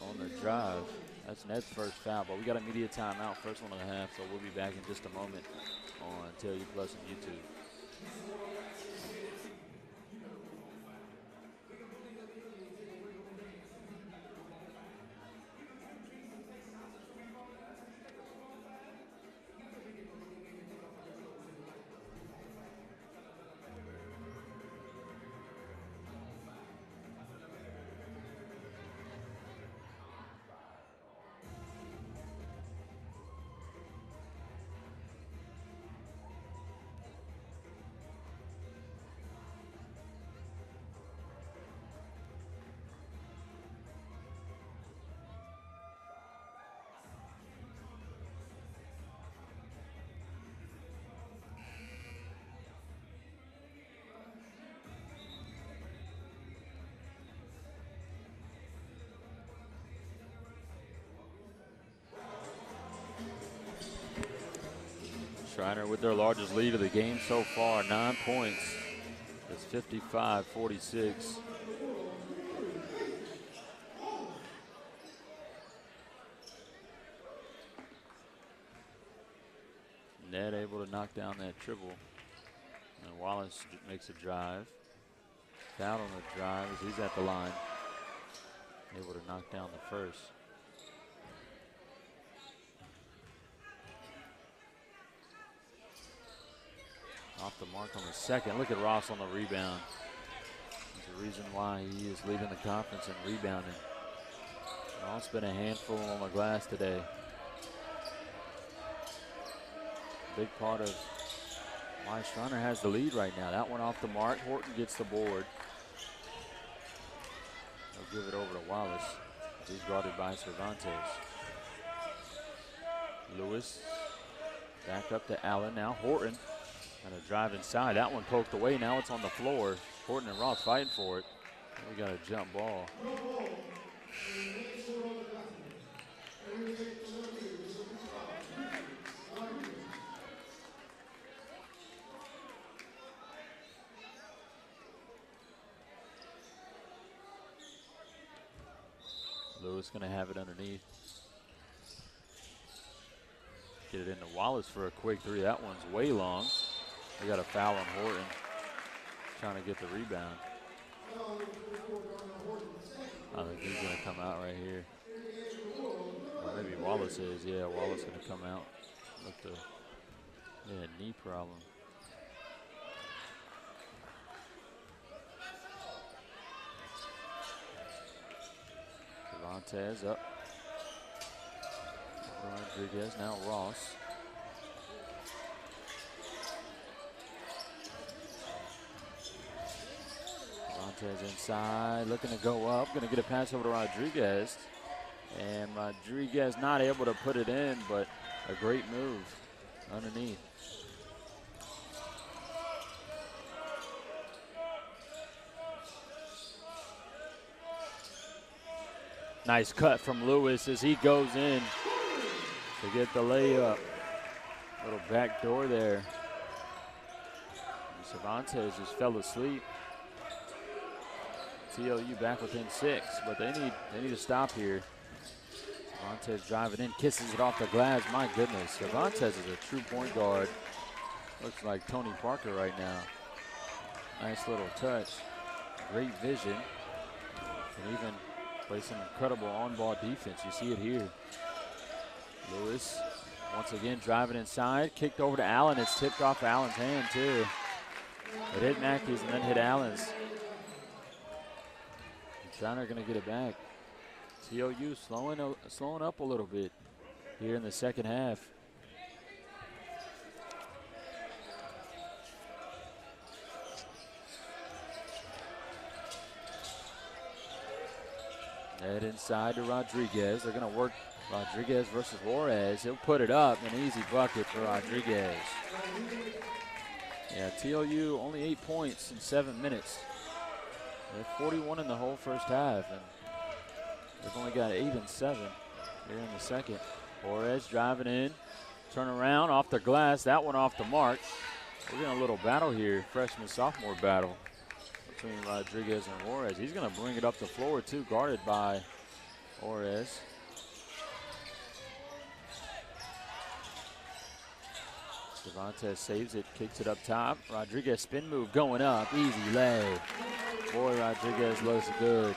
on the drive. That's Ned's first foul, but we got a media timeout, first 1.5, so we'll be back in just a moment on TLU Plus and YouTube. Schreiner with their largest lead of the game so far, 9 points. It's 55-46. Ned able to knock down that triple. And Wallace makes a drive. Foul on the drive as he's at the line. Able to knock down the first. Off the mark on the second. Look at Ross on the rebound. There's a reason why he is leading the conference in rebounding. Ross been a handful on the glass today. Big part of why Schreiner has the lead right now. That one off the mark. Horton gets the board. They'll give it over to Wallace. He's guarded by Cervantes. Lewis back up to Allen. Now Horton and a drive inside. That one poked away. Now it's on the floor. Horton and Ross fighting for it. We got a jump ball. Lewis going to have it underneath. Get it into Wallace for a quick three. That one's way long. We got a foul on Horton. Trying to get the rebound. I think he's going to come out right here. Or maybe Wallace is. Yeah, Wallace going to come out with the knee problem. Cervantes up. Rodriguez, now Ross. Cervantes inside, looking to go up. Going to get a pass over to Rodriguez. And Rodriguez not able to put it in, but a great move underneath. Nice cut from Lewis as he goes in to get the layup. Little back door there. And Cervantes just fell asleep. TLU back within 6, but they need to stop here. Cervantes driving in, kisses it off the glass. My goodness, Cervantes is a true point guard. Looks like Tony Parker right now. Nice little touch. Great vision. And even plays some incredible on-ball defense. You see it here. Lewis once again driving inside. Kicked over to Allen. It's tipped off Allen's hand too. It hit Mackey's and then hit Allen's. Schreiner going to get it back. TLU slowing up a little bit here in the second half. Head inside to Rodriguez. They're going to work Rodriguez versus Juarez. He'll put it up. An easy bucket for Rodriguez. Yeah, TLU only 8 points in 7 minutes. They're 41 in the whole first half, and they've only got 8 and 7 here in the second. Juarez driving in. Turn around off the glass. That one off the mark. We're getting a little battle here. Freshman-sophomore battle between Rodriguez and Juarez. He's going to bring it up the floor, too, guarded by Juarez. Cervantes saves it, kicks it up top. Rodriguez spin move going up, easy lay. Boy, Rodriguez looks good.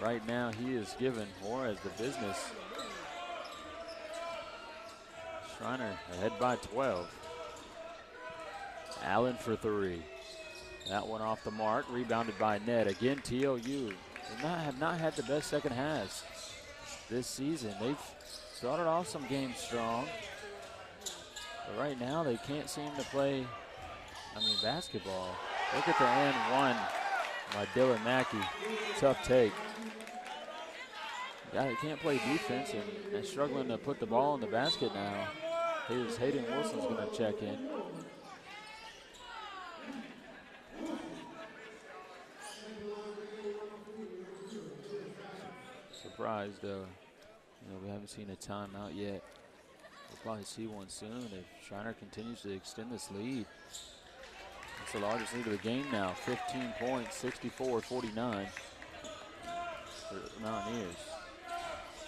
Right now, he is giving Juarez the business. Schreiner ahead by 12. Allen for 3. That one off the mark, rebounded by Ned. Again, TLU have not had the best second halves this season. They've started off some games strong, but right now they can't seem to play, basketball. Look at the and one by Dylan Mackey. Tough take. Guy can't play defense and struggling to put the ball in the basket now. Hayden Wilson's going to check in. Surprised, we haven't seen a timeout yet. probably see one soon if Schreiner continues to extend this lead. It's the largest lead of the game now, 15 points, 64-49 for the Mountaineers.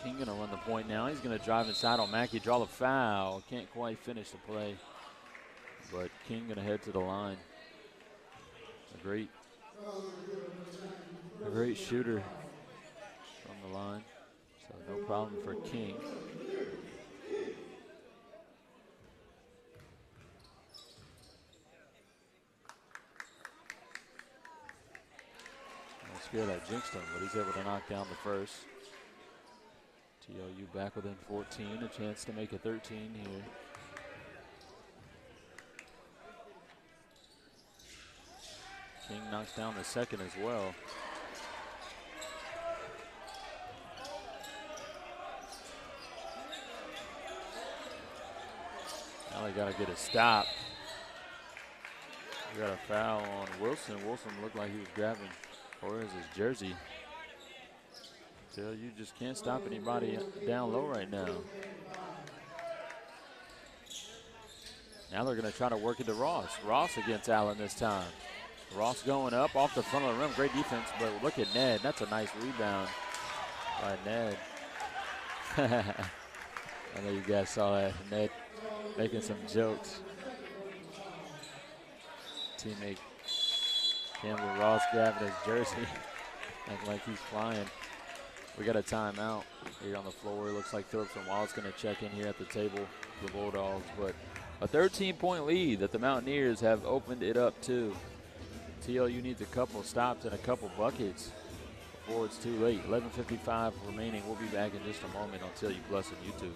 King gonna run the point now. He's gonna drive inside on Mackey, draw the foul. Can't quite finish the play, but King gonna head to the line. A great shooter from the line, so no problem for King. I was scared I jinxed him, but he's able to knock down the first. TLU back within 14, a chance to make it 13 here. King knocks down the second as well. Now they got to get a stop. We got a foul on Wilson. Wilson looked like he was grabbing Horace's jersey. You just can't stop anybody down low right now. Now they're going to try to work it to Ross. Ross against Allen this time. Ross going up off the front of the rim. Great defense, but look at Ned. That's a nice rebound by Ned. I know you guys saw that. Ned making some jokes. Teammate Campbell Ross grabbing his jersey. Acting like he's flying. We got a timeout here on the floor. It looks like Phillips and Wallace going to check in here at the table for the Bulldogs. But a 13-point lead that the Mountaineers have opened it up to. TLU needs a couple stops and a couple buckets before it's too late. 11:55 remaining. We'll be back in just a moment on TLU Plus and YouTube.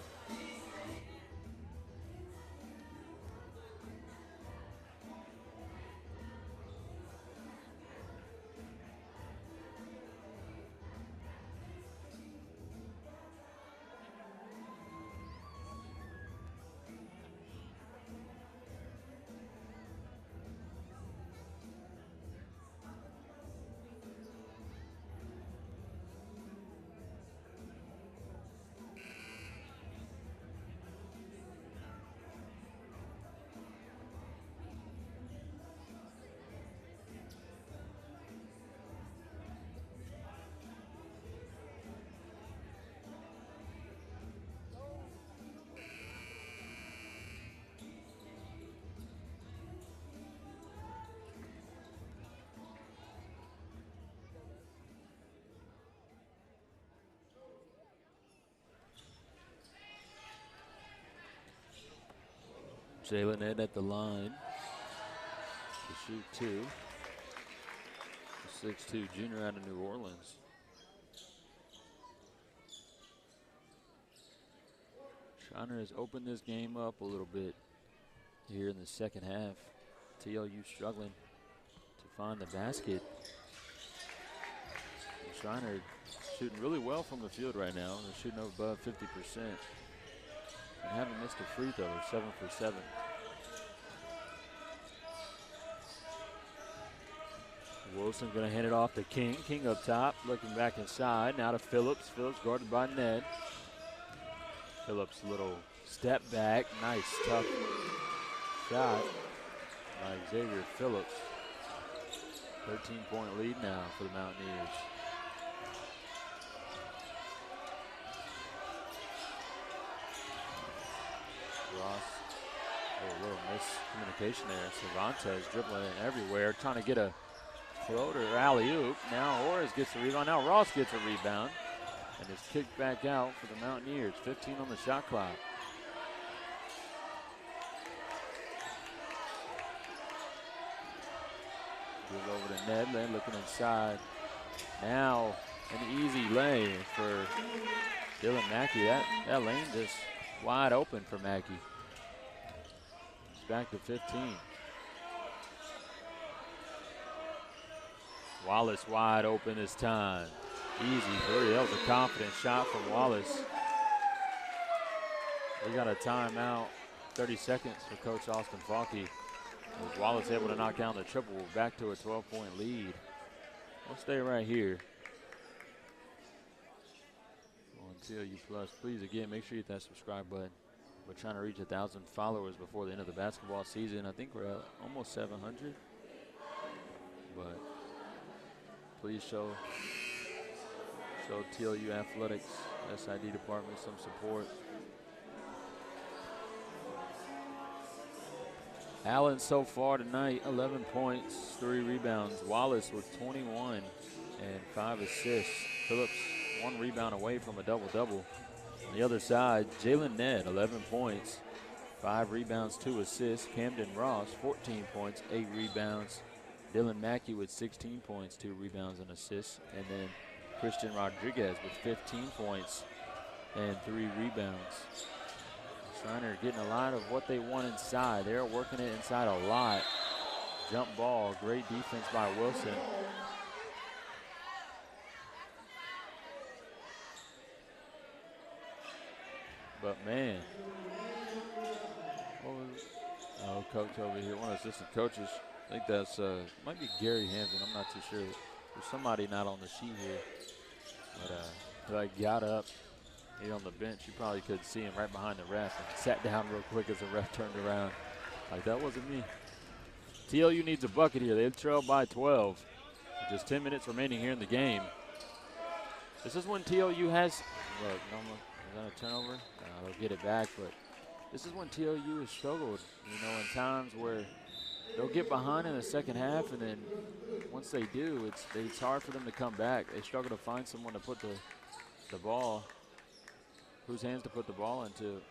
Jalen Ed at the line to shoot two. The 6'2" junior out of New Orleans. Schreiner has opened this game up a little bit here in the second half. TLU struggling to find the basket. And Schreiner shooting really well from the field right now. They're shooting above 50%. And haven't missed a free throw. They're 7 for 7. Wilson going to hand it off to King. King up top, looking back inside. Now to Phillips. Phillips guarded by Ned. Phillips little step back. Nice, tough shot by Xavier Phillips. 13-point lead now for the Mountaineers. Ross, a little miscommunication there. Cervantes dribbling in everywhere, trying to get a floater alley-oop. Now Horace gets the rebound. Now Ross gets a rebound. And it's kicked back out for the Mountaineers. 15 on the shot clock. Give over to Ned. Ned looking inside. Now an easy lane for Dylan Mackey. That lane just wide open for Mackey. It's back to 15. Wallace wide open this time. Easy three. That was a confident shot from Wallace. We got a timeout. 30 seconds for Coach Austin Falke. Was Wallace able to knock down the triple? We're back to a 12-point lead. We'll stay right here on TLU Plus. Please, again, make sure you hit that subscribe button. We're trying to reach 1,000 followers before the end of the basketball season. I think we're at almost 700. But please show TLU Athletics, SID department some support. Allen so far tonight, 11 points, 3 rebounds. Wallace with 21 and 5 assists. Phillips 1 rebound away from a double-double. On the other side, Jalen Ned, 11 points, 5 rebounds, 2 assists. Camden Ross, 14 points, 8 rebounds. Dylan Mackey with 16 points, 2 rebounds and assists. And then Christian Rodriguez with 15 points and 3 rebounds. Schreiner getting a lot of what they want inside. They're working it inside a lot. Jump ball, great defense by Wilson. But man, coach over here, one of the assistant coaches. I think that's might be Gary Hampton. I'm not too sure. There's somebody not on the sheet here. But he got up. He on the bench. You probably could see him right behind the ref and sat down real quick as the ref turned around. Like, that wasn't me. TLU needs a bucket here. They trail by 12. Just 10 minutes remaining here in the game. This is when TLU has, look, is that a turnover? They'll get it back, but this is when TLU has struggled, in times where they'll get behind in the second half, and then once they do, it's hard for them to come back. They struggle to find someone to put the ball, whose hands to put the ball into.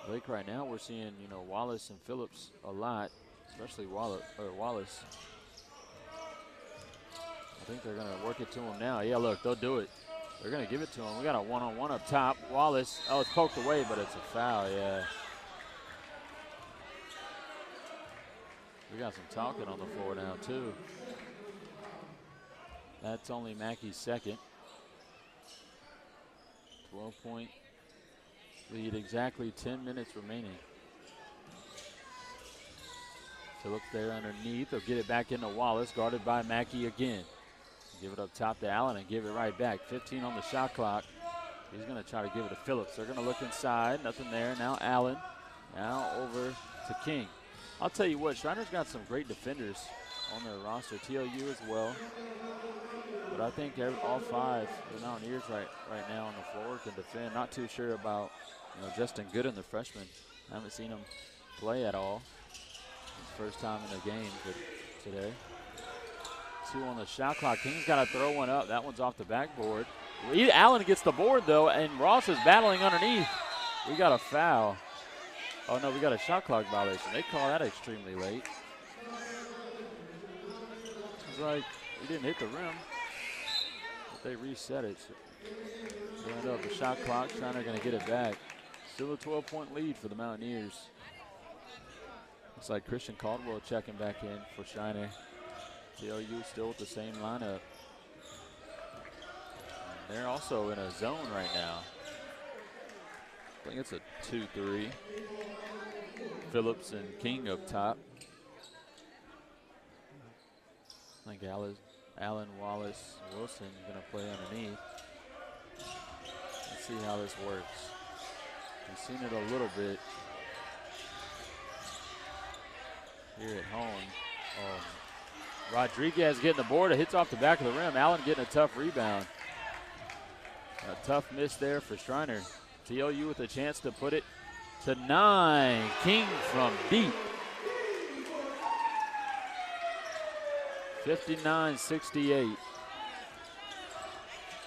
Like right now, we're seeing, Wallace and Phillips a lot, especially Wallace. I think they're going to work it to him now. Yeah, look, they'll do it. They're going to give it to him. We got a one-on-one up top. Wallace, it's poked away, but it's a foul, yeah. We got some talking on the floor now, too. That's only Mackey's second. 12-point lead, exactly 10 minutes remaining. Phillips there underneath. They'll get it back into Wallace, guarded by Mackey again. Give it up top to Allen and give it right back. 15 on the shot clock. He's going to try to give it to Phillips. They're going to look inside. Nothing there. Now Allen. Now over to King. I'll tell you what, Schreiner's got some great defenders on their roster. TLU as well. But I think all 5 of the Mountaineers right now on the floor can defend. Not too sure about Justin Gooden, the freshman. I haven't seen him play at all. His first time in the game today. 2 on the shot clock. King's got to throw one up. That one's off the backboard. Allen gets the board, though, and Ross is battling underneath. We got a foul. Oh, no, we got a shot clock violation. They call that extremely late. It's like he didn't hit the rim, but they reset it. So they end up the shot clock. Schreiner going to get it back. Still a 12-point lead for the Mountaineers. Looks like Christian Caldwell checking back in for Schreiner. TLU still with the same lineup. And they're also in a zone right now. I think it's a 2-3. Phillips and King up top. I think Allen, Wallace, Wilson going to play underneath. Let's see how this works. We've seen it a little bit here at home. Rodriguez getting the board. It hits off the back of the rim. Allen getting a tough rebound. A tough miss there for Schreiner. TLU with a chance to put it to 9. King from deep. 59-68.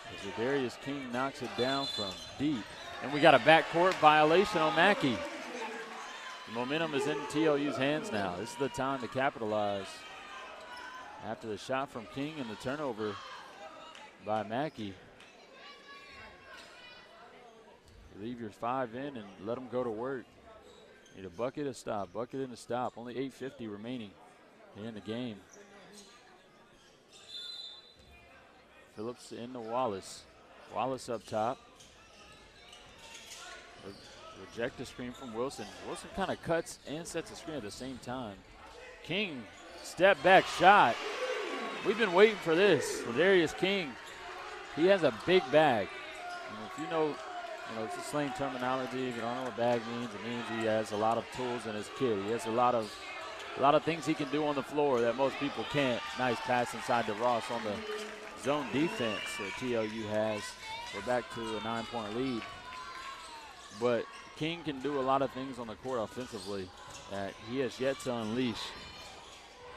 As Darius King knocks it down from deep. And we got a backcourt violation on Mackey. The momentum is in TLU's hands now. This is the time to capitalize. After the shot from King and the turnover by Mackey. Leave your 5 in and let them go to work. Need a bucket, a stop, bucket and a stop. Only 8:50 remaining in the game. Phillips into Wallace. Wallace up top. Reject the screen from Wilson. Wilson kind of cuts and sets the screen at the same time. King, step back shot. We've been waiting for this. Darius King, he has a big bag. And if you know You know, it's a slang terminology. If you don't know what bag means, it means he has a lot of tools in his kit. He has a lot of things he can do on the floor that most people can't. Nice pass inside to Ross on the zone defense that TLU has. We're back to a 9-point lead. But King can do a lot of things on the court offensively that he has yet to unleash.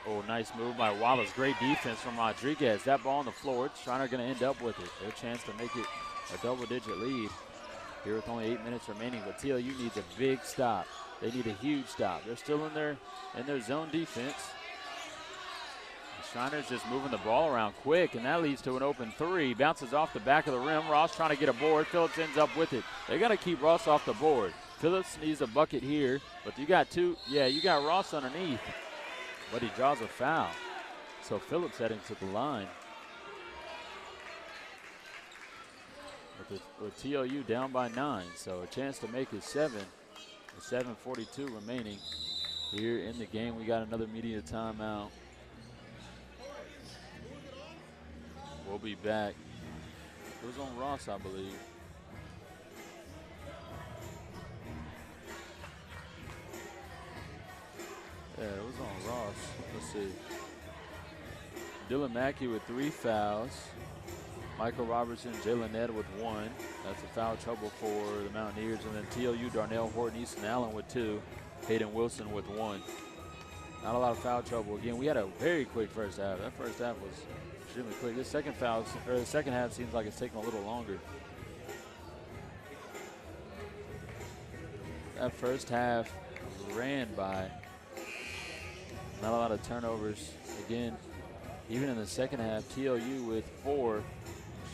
Oh, nice move by Wallace. Great defense from Rodriguez. That ball on the floor. Schreiner going to end up with it. Their chance to make it a double-digit lead here with only 8 minutes remaining. But TLU needs a big stop. They need a huge stop. They're still in their zone defense. Schreiner's just moving the ball around quick, and that leads to an open three. Bounces off the back of the rim. Ross trying to get a board. Phillips ends up with it. They got to keep Ross off the board. Phillips needs a bucket here, but you got you got Ross underneath, but he draws a foul. So Phillips heading to the line. With TLU down by 9, so a chance to make it 7. With 7:42 remaining here in the game. We got another media timeout. We'll be back. It was on Ross, I believe. Yeah, it was on Ross. Let's see. Dylan Mackey with 3 fouls. Michael Robertson, Jalen Ned with 1. That's a foul trouble for the Mountaineers. And then TLU, Darnell Horton, Easton Allen with 2. Hayden Wilson with 1. Not a lot of foul trouble. Again, we had a very quick first half. That first half was extremely quick. This second half seems like it's taking a little longer. That first half ran by. Not a lot of turnovers. Again, even in the second half, TLU with 4.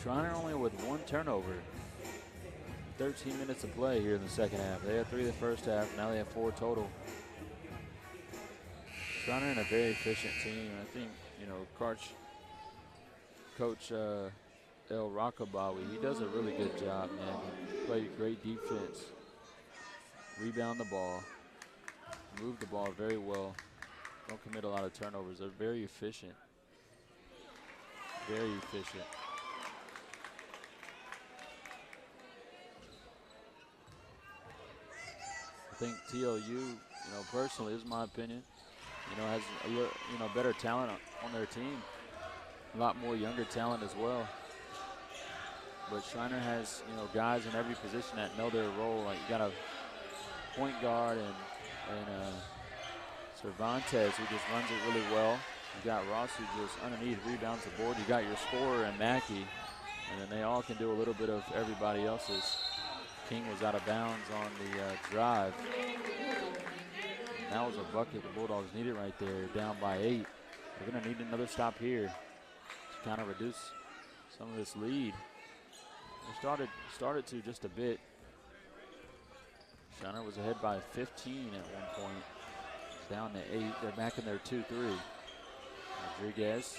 Schreiner only with 1 turnover. 13 minutes of play here in the second half. They had 3 in the first half. Now they have 4 total. Schreiner in a very efficient team. I think, you know, Coach El Rockabawi, he does a really good job, man. He plays great defense. Rebound the ball. Move the ball very well. Don't commit a lot of turnovers. They're very efficient. Very efficient. I think TLU, personally, this is my opinion, has a little, better talent on their team. A lot more younger talent as well. But Schreiner has, guys in every position that know their role. Like, you got a point guard and Cervantes, who just runs it really well. You got Ross, who just underneath rebounds the board. You got your scorer and Mackey, and then they all can do a little bit of everybody else's. King was out of bounds on the drive. And that was a bucket the Bulldogs needed right there, down by 8. They're going to need another stop here to kind of reduce some of this lead. They started to just a bit. Schreiner was ahead by 15 at one point. Down to 8. They're back in their 2-3. Rodriguez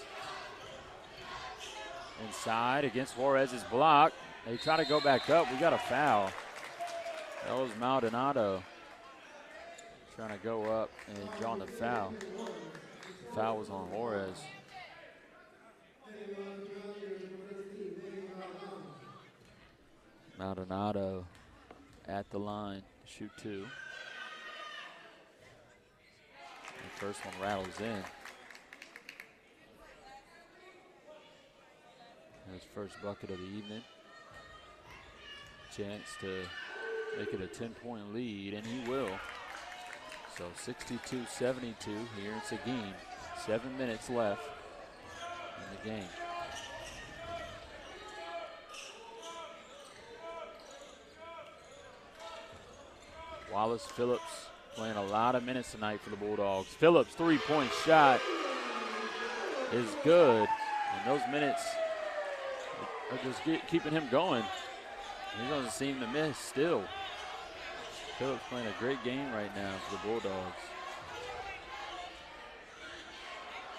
inside against Juarez's block. They try to go back up. We got a foul. That was Maldonado trying to go up and drawing the foul. The foul was on Juarez. Maldonado at the line, shoot 2. The first one rattles in. His first bucket of the evening. Chance to make it a 10-point lead, and he will. So 62-72 here in Seguin. 7 minutes left in the game. Wallace Phillips playing a lot of minutes tonight for the Bulldogs. Phillips' 3-point shot is good, and those minutes are just keeping him going. He doesn't seem to miss still. Phillips playing a great game right now for the Bulldogs.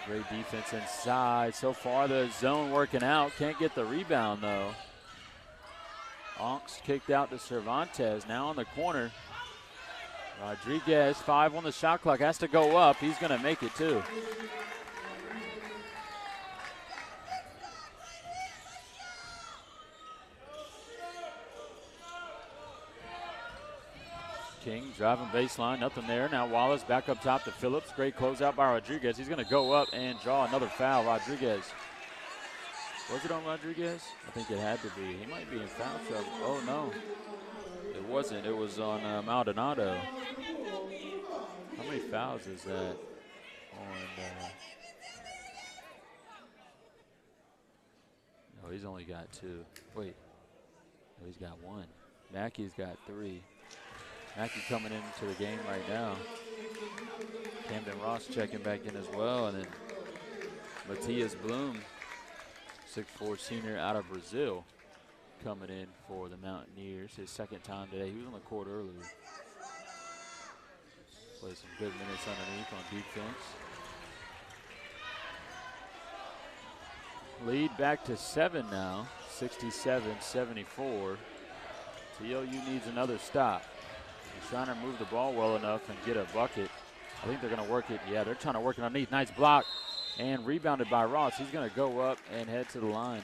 Great defense inside. So far the zone working out. Can't get the rebound though. Onks kicked out to Cervantes. Now on the corner. Rodriguez, 5 on the shot clock. Has to go up. He's going to make it too. King driving baseline, nothing there. Now Wallace back up top to Phillips. Great closeout by Rodriguez. He's going to go up and draw another foul. Rodriguez. Was it on Rodriguez? I think it had to be. He might be in foul trouble. Oh, no. It wasn't. It was on Maldonado. How many fouls is that on? No, he's only got 2. Wait. No, he's got 1. Mackey's got 3. Mackey coming into the game right now. Camden Ross checking back in as well. And then Matias Bloom, 6'4" senior out of Brazil, coming in for the Mountaineers. His second time today. He was on the court earlier. Played some good minutes underneath on defense. Lead back to 7 now, 67-74. TLU needs another stop. Schreiner moved the ball well enough and get a bucket. I think they're going to work it. Yeah, they're trying to work it underneath. Nice block and rebounded by Ross. He's going to go up and head to the line.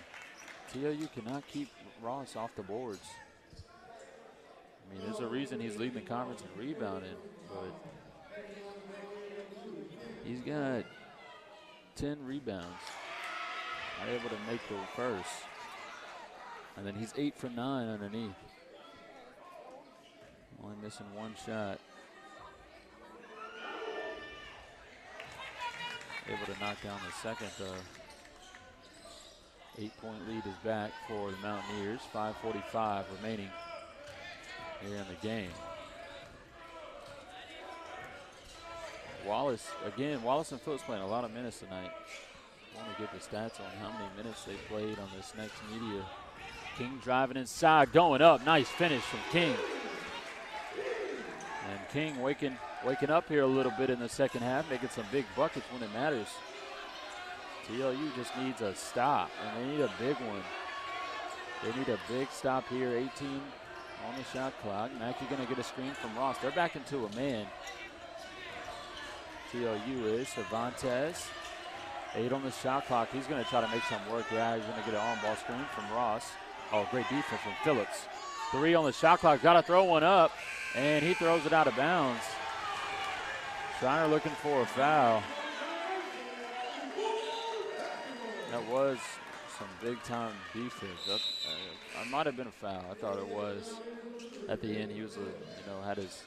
TLU cannot keep Ross off the boards. I mean, there's a reason he's leading the conference in rebounding, but he's got 10 rebounds. Not able to make the first. And then he's 8 for 9 underneath. Only missing 1 shot. Able to knock down the second, though. 8-point lead is back for the Mountaineers. 5:45 remaining here in the game. Wallace, again, Wallace and Phillips playing a lot of minutes tonight. I want to get the stats on how many minutes they played on this next media. King driving inside, going up. Nice finish from King. And King waking up here a little bit in the second half, making some big buckets when it matters. TLU just needs a stop, and they need a big one. They need a big stop here. 18 on the shot clock. Mackey going to get a screen from Ross. They're back into a man. TLU is Cervantes. 8 on the shot clock. He's going to try to make some work. Yeah, he's going to get an on-ball screen from Ross. Oh, great defense from Phillips. 3 on the shot clock. Got to throw one up, and he throws it out of bounds. Schreiner looking for a foul. That was some big-time defense. I might have been a foul. I thought it was. At the end, he was,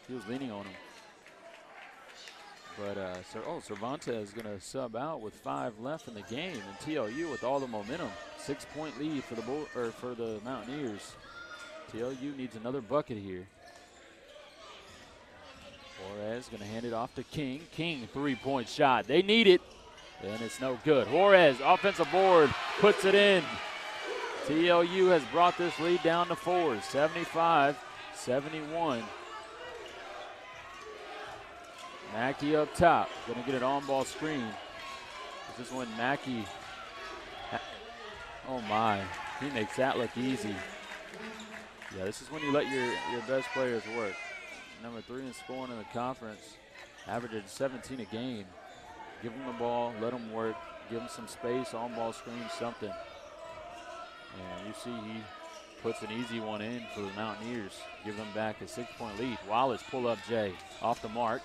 he was leaning on him. But Cervantes is going to sub out with 5 left in the game, and TLU with all the momentum. 6-point lead for the Mountaineers. TLU needs another bucket here. Juarez going to hand it off to King. King, 3-point shot. They need it, and it's no good. Juarez, offensive board, puts it in. TLU has brought this lead down to 4, 75-71. Mackey up top, going to get an on-ball screen. This is when Mackey, oh my, he makes that look easy. Yeah, this is when you let your best players work. Number 3 in scoring in the conference, averaging 17 a game. Give them the ball, let them work, give them some space, on-ball screen, something. And you see he puts an easy one in for the Mountaineers. Give them back a 6-point lead. Wallace pull up Jay off the mark.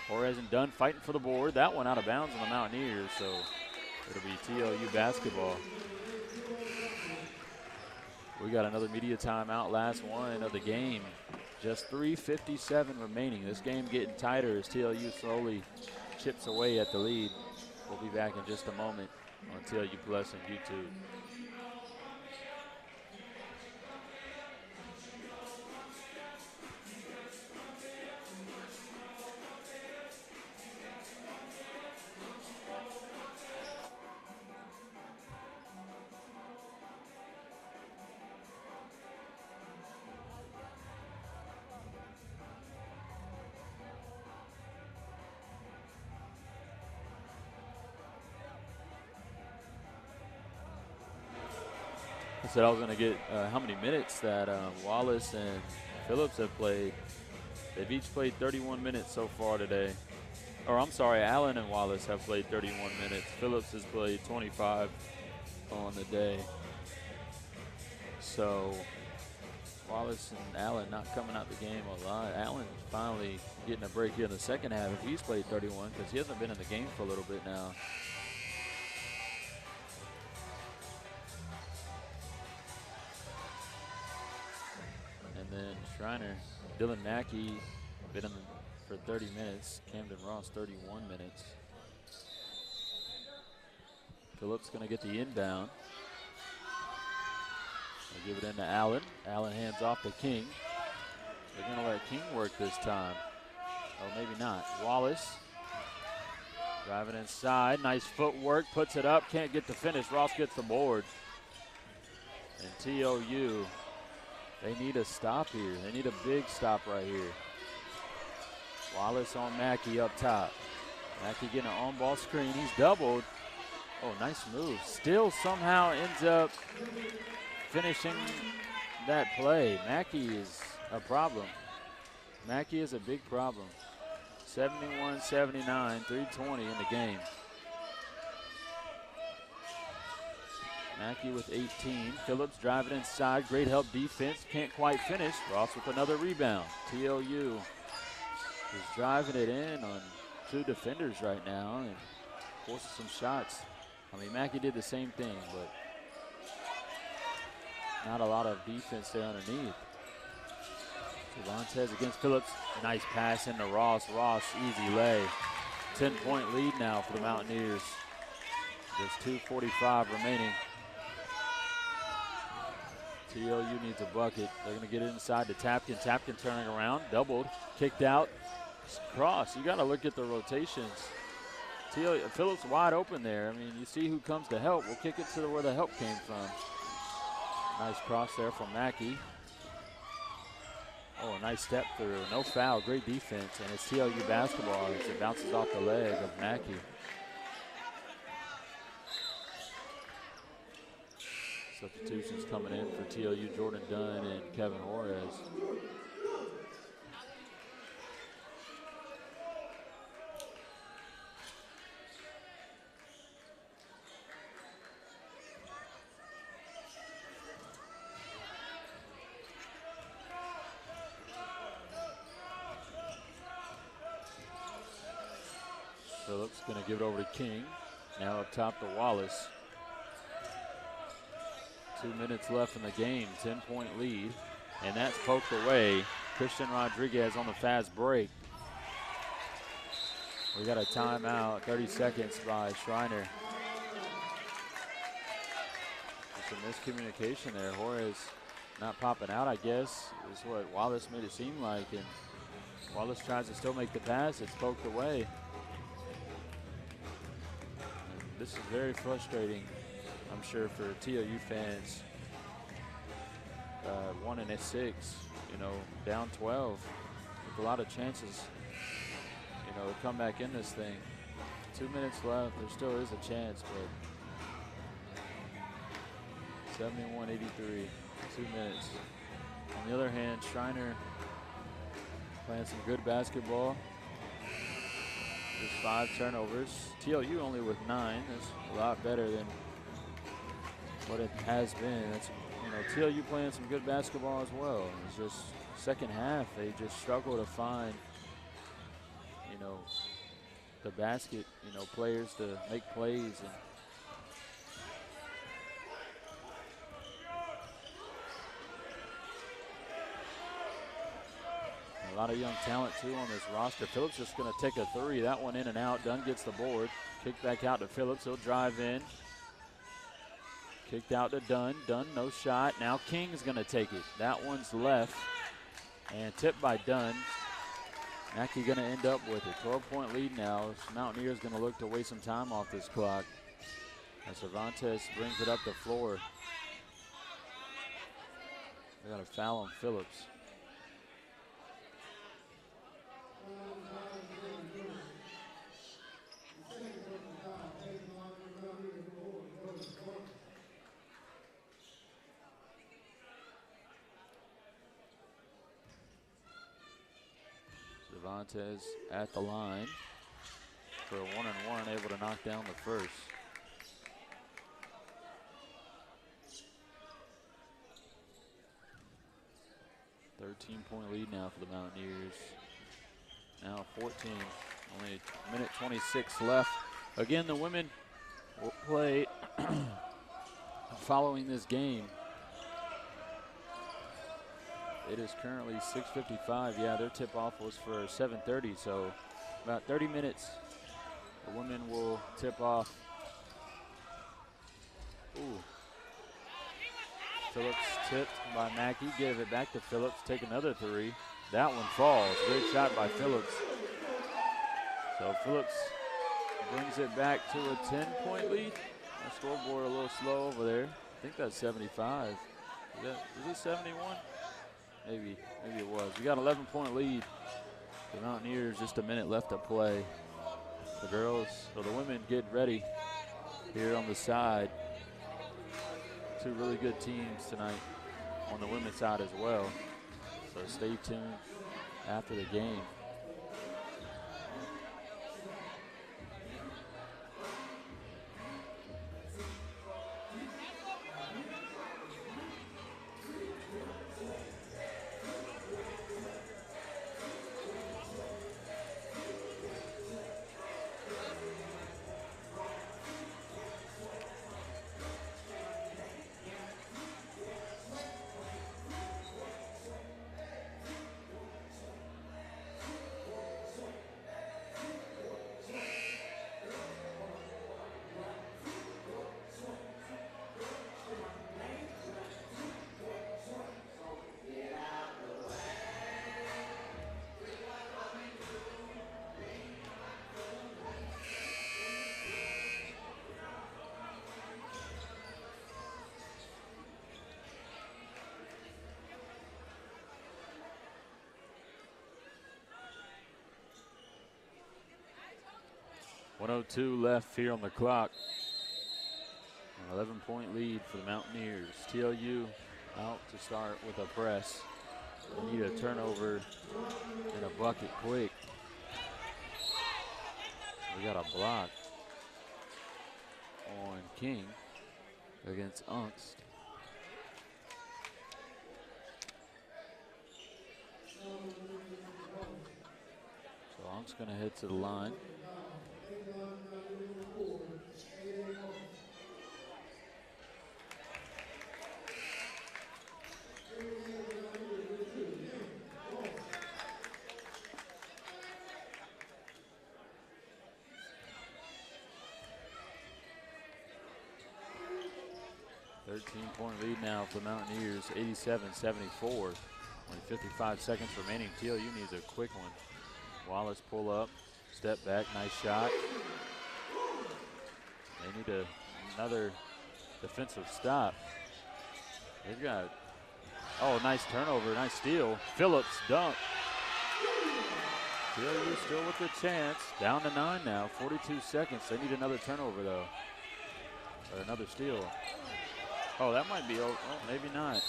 Juarez and Dunn fighting for the board. That one out of bounds on the Mountaineers, so it'll be TLU basketball. We got another media timeout, last one of the game. Just 3:57 remaining. This game getting tighter as TLU slowly chips away at the lead. We'll be back in just a moment on TLU Plus and YouTube. I said I was going to get how many minutes that Wallace and Phillips have played. They've each played 31 minutes so far today. Or I'm sorry, Allen and Wallace have played 31 minutes. Phillips has played 25 on the day. So Wallace and Allen not coming out the game a lot. Allen finally getting a break here in the second half if he's played 31 because he hasn't been in the game for a little bit now. And then Schreiner, Dylan Mackey been in for 30 minutes. Camden Ross 31 minutes. Phillips going to get the inbound. They'll give it into Allen. Allen hands off to King. They're going to let King work this time. Oh, maybe not. Wallace driving inside. Nice footwork. Puts it up. Can't get the finish. Ross gets the board. And TLU, they need a stop here. They need a big stop right here. Wallace on Mackey up top. Mackey getting an on-ball screen. He's doubled. Oh, nice move. Still somehow ends up finishing that play. Mackey is a problem. Mackey is a big problem. 71-79, 3:20 in the game. Mackey with 18. Phillips driving inside. Great help defense. Can't quite finish. Ross with another rebound. TLU is driving it in on two defenders right now and forces some shots. I mean, Mackey did the same thing, but not a lot of defense there underneath. Cervantes against Phillips. Nice pass into Ross. Ross, easy lay. 10-point lead now for the Mountaineers. Just 2:45 remaining. TLU needs a bucket. They're going to get it inside to Tapkin. Tapkin turning around, doubled, kicked out, cross. You got to look at the rotations. Phillips wide open there. I mean, you see who comes to help. We'll kick it to where the help came from. Nice cross there from Mackey. Oh, a nice step through. No foul. Great defense. And it's TLU basketball as it bounces off the leg of Mackey. Substitutions coming in for TLU, Jordan Dunn and Kevin Juarez. Phillips going to give it over to King. Now up top to Wallace. 2 minutes left in the game, 10-point lead. And that's poked away. Christian Rodriguez on the fast break. We got a timeout, 30 seconds by Schreiner. Some miscommunication there. Juarez not popping out, I guess, is what Wallace made it seem like. And Wallace tries to still make the pass. It's poked away. This is very frustrating, I'm sure, for TLU fans. 1-6, you know, down 12 with a lot of chances, you know, to come back in this thing. 2 minutes left. There still is a chance, but 71-83, 2 minutes. On the other hand, Schreiner playing some good basketball. There's 5 turnovers. TLU only with 9. That's a lot better than what it has been. That's, you know, TLU playing some good basketball as well. It's just second half, they just struggle to find, you know, the basket, you know, players to make plays. And a lot of young talent, too, on this roster. Phillips just going to take a three. That one in and out. Dunn gets the board. Kick back out to Phillips. He'll drive in. Kicked out to Dunn. Dunn, no shot. Now King's going to take it. That one's left. And tipped by Dunn. Mackey going to end up with it. 12-point lead now. Mountaineers going to look to waste some time off this clock. As Cervantes brings it up the floor. They got a foul on Phillips. Cervantes at the line for a 1-and-1, able to knock down the first. 13-point lead now for the Mountaineers. Now 14, only a minute 26 left. Again, the women will play following this game. It is currently 6:55. Yeah, their tip-off was for 7:30, so about 30 minutes. The women will tip off. Ooh. Phillips tipped by Mackey, gave it back to Phillips, take another three. That one falls. Great shot by Phillips. So Phillips brings it back to a 10-point lead. Our scoreboard a little slow over there. I think that's 75. Is it 71? Maybe it was. We got an 11-point lead. The Mountaineers, just a minute left to play. The girls, or the women, get ready here on the side. Two really good teams tonight on the women's side as well. So stay tuned after the game. .102 left here on the clock. An 11-point lead for the Mountaineers. TLU out to start with a press. We need a turnover and a bucket quick. We got a block on King against Ungst. So Ungst's gonna head to the line. .point lead now for the Mountaineers, 87-74. Only 55 seconds remaining. TLU needs a quick one. Wallace pull up, step back, nice shot. They need another defensive stop. They've got, oh, nice turnover, nice steal. Phillips dunk. TLU still with a chance. Down to 9 now, 42 seconds. They need another turnover though, or another steal. Oh, that might be, oh, maybe not.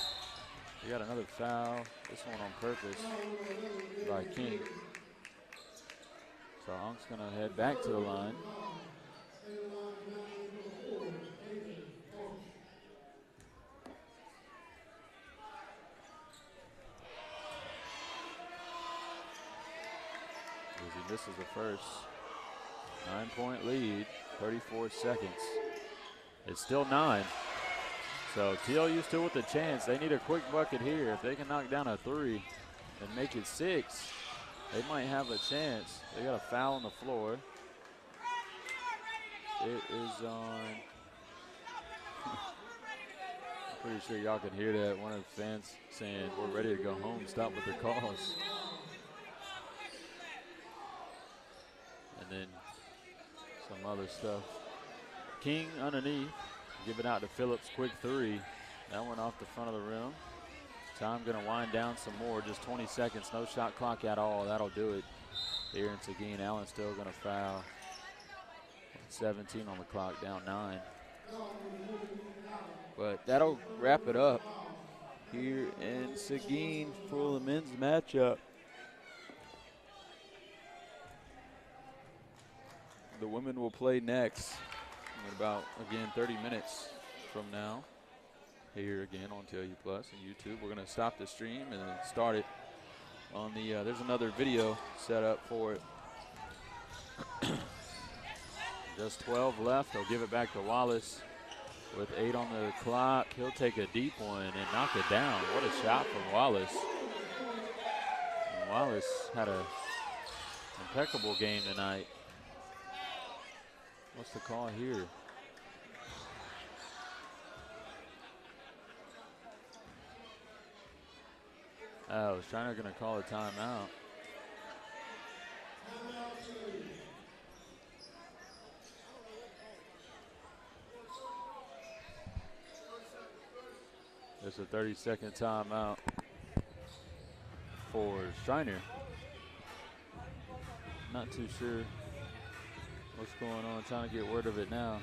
We got another foul. This one on purpose by King. So Ungst's gonna head back to the line. As he misses the first. 9-point lead, 34 seconds. It's still 9. So TLU still with a chance. They need a quick bucket here. If they can knock down a 3 and make it 6, they might have a chance. They got a foul on the floor. It is on. I'm pretty sure y'all can hear that. One of the fans saying, "We're ready to go home. Stop with the calls." And then some other stuff. King underneath. Give it out to Phillips, quick 3. That one off the front of the rim. Time gonna wind down some more, just 20 seconds, no shot clock at all. That'll do it here in Seguin. Allen still gonna foul. 17 on the clock, down 9. But that'll wrap it up here in Seguin for the men's matchup. The women will play next in about, again, 30 minutes from now. here again on TLU Plus and YouTube. We're going to stop the stream and then start it on the, there's another video set up for it. Just 12 left. They'll give it back to Wallace with 8 on the clock. He'll take a deep one and knock it down. What a shot from Wallace. And Wallace had a impeccable game tonight. What's the call here? Oh, Schreiner going to call a timeout. There's a 30-second timeout for Schreiner. Not too sure what's going on, trying to get word of it now.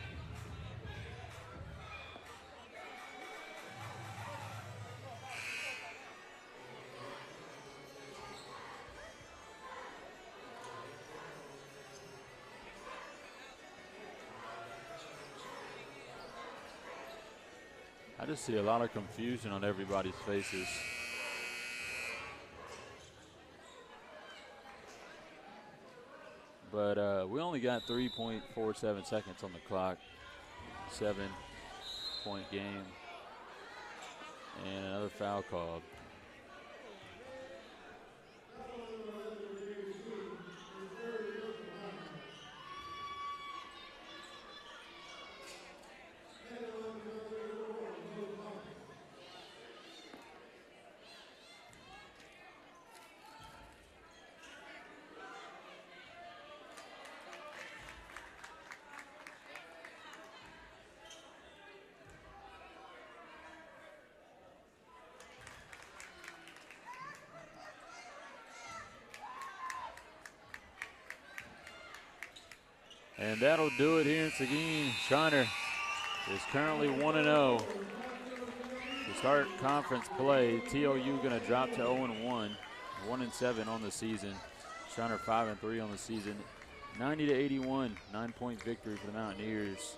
I just see a lot of confusion on everybody's faces. But we only got 3.47 seconds on the clock. 7-point game. And another foul called. And that'll do it here in Seguin. Schreiner is currently 1-0. To start conference play, TLU going to drop to 0-1, 1-7 on the season. Schreiner 5-3 on the season. 90-81, 9-point victory for the Mountaineers.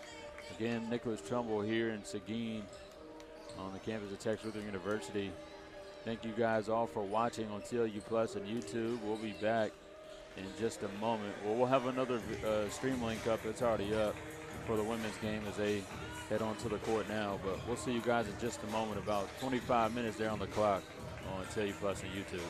Again, Nicholas Trumbull here in Seguin on the campus of Texas Lutheran University. Thank you guys all for watching on TLU Plus and YouTube. We'll be back in just a moment. Well, we'll have another stream link up. It's already up for the women's game as they head on to the court now. But we'll see you guys in just a moment, about 25 minutes there on the clock on TLU Plus and YouTube.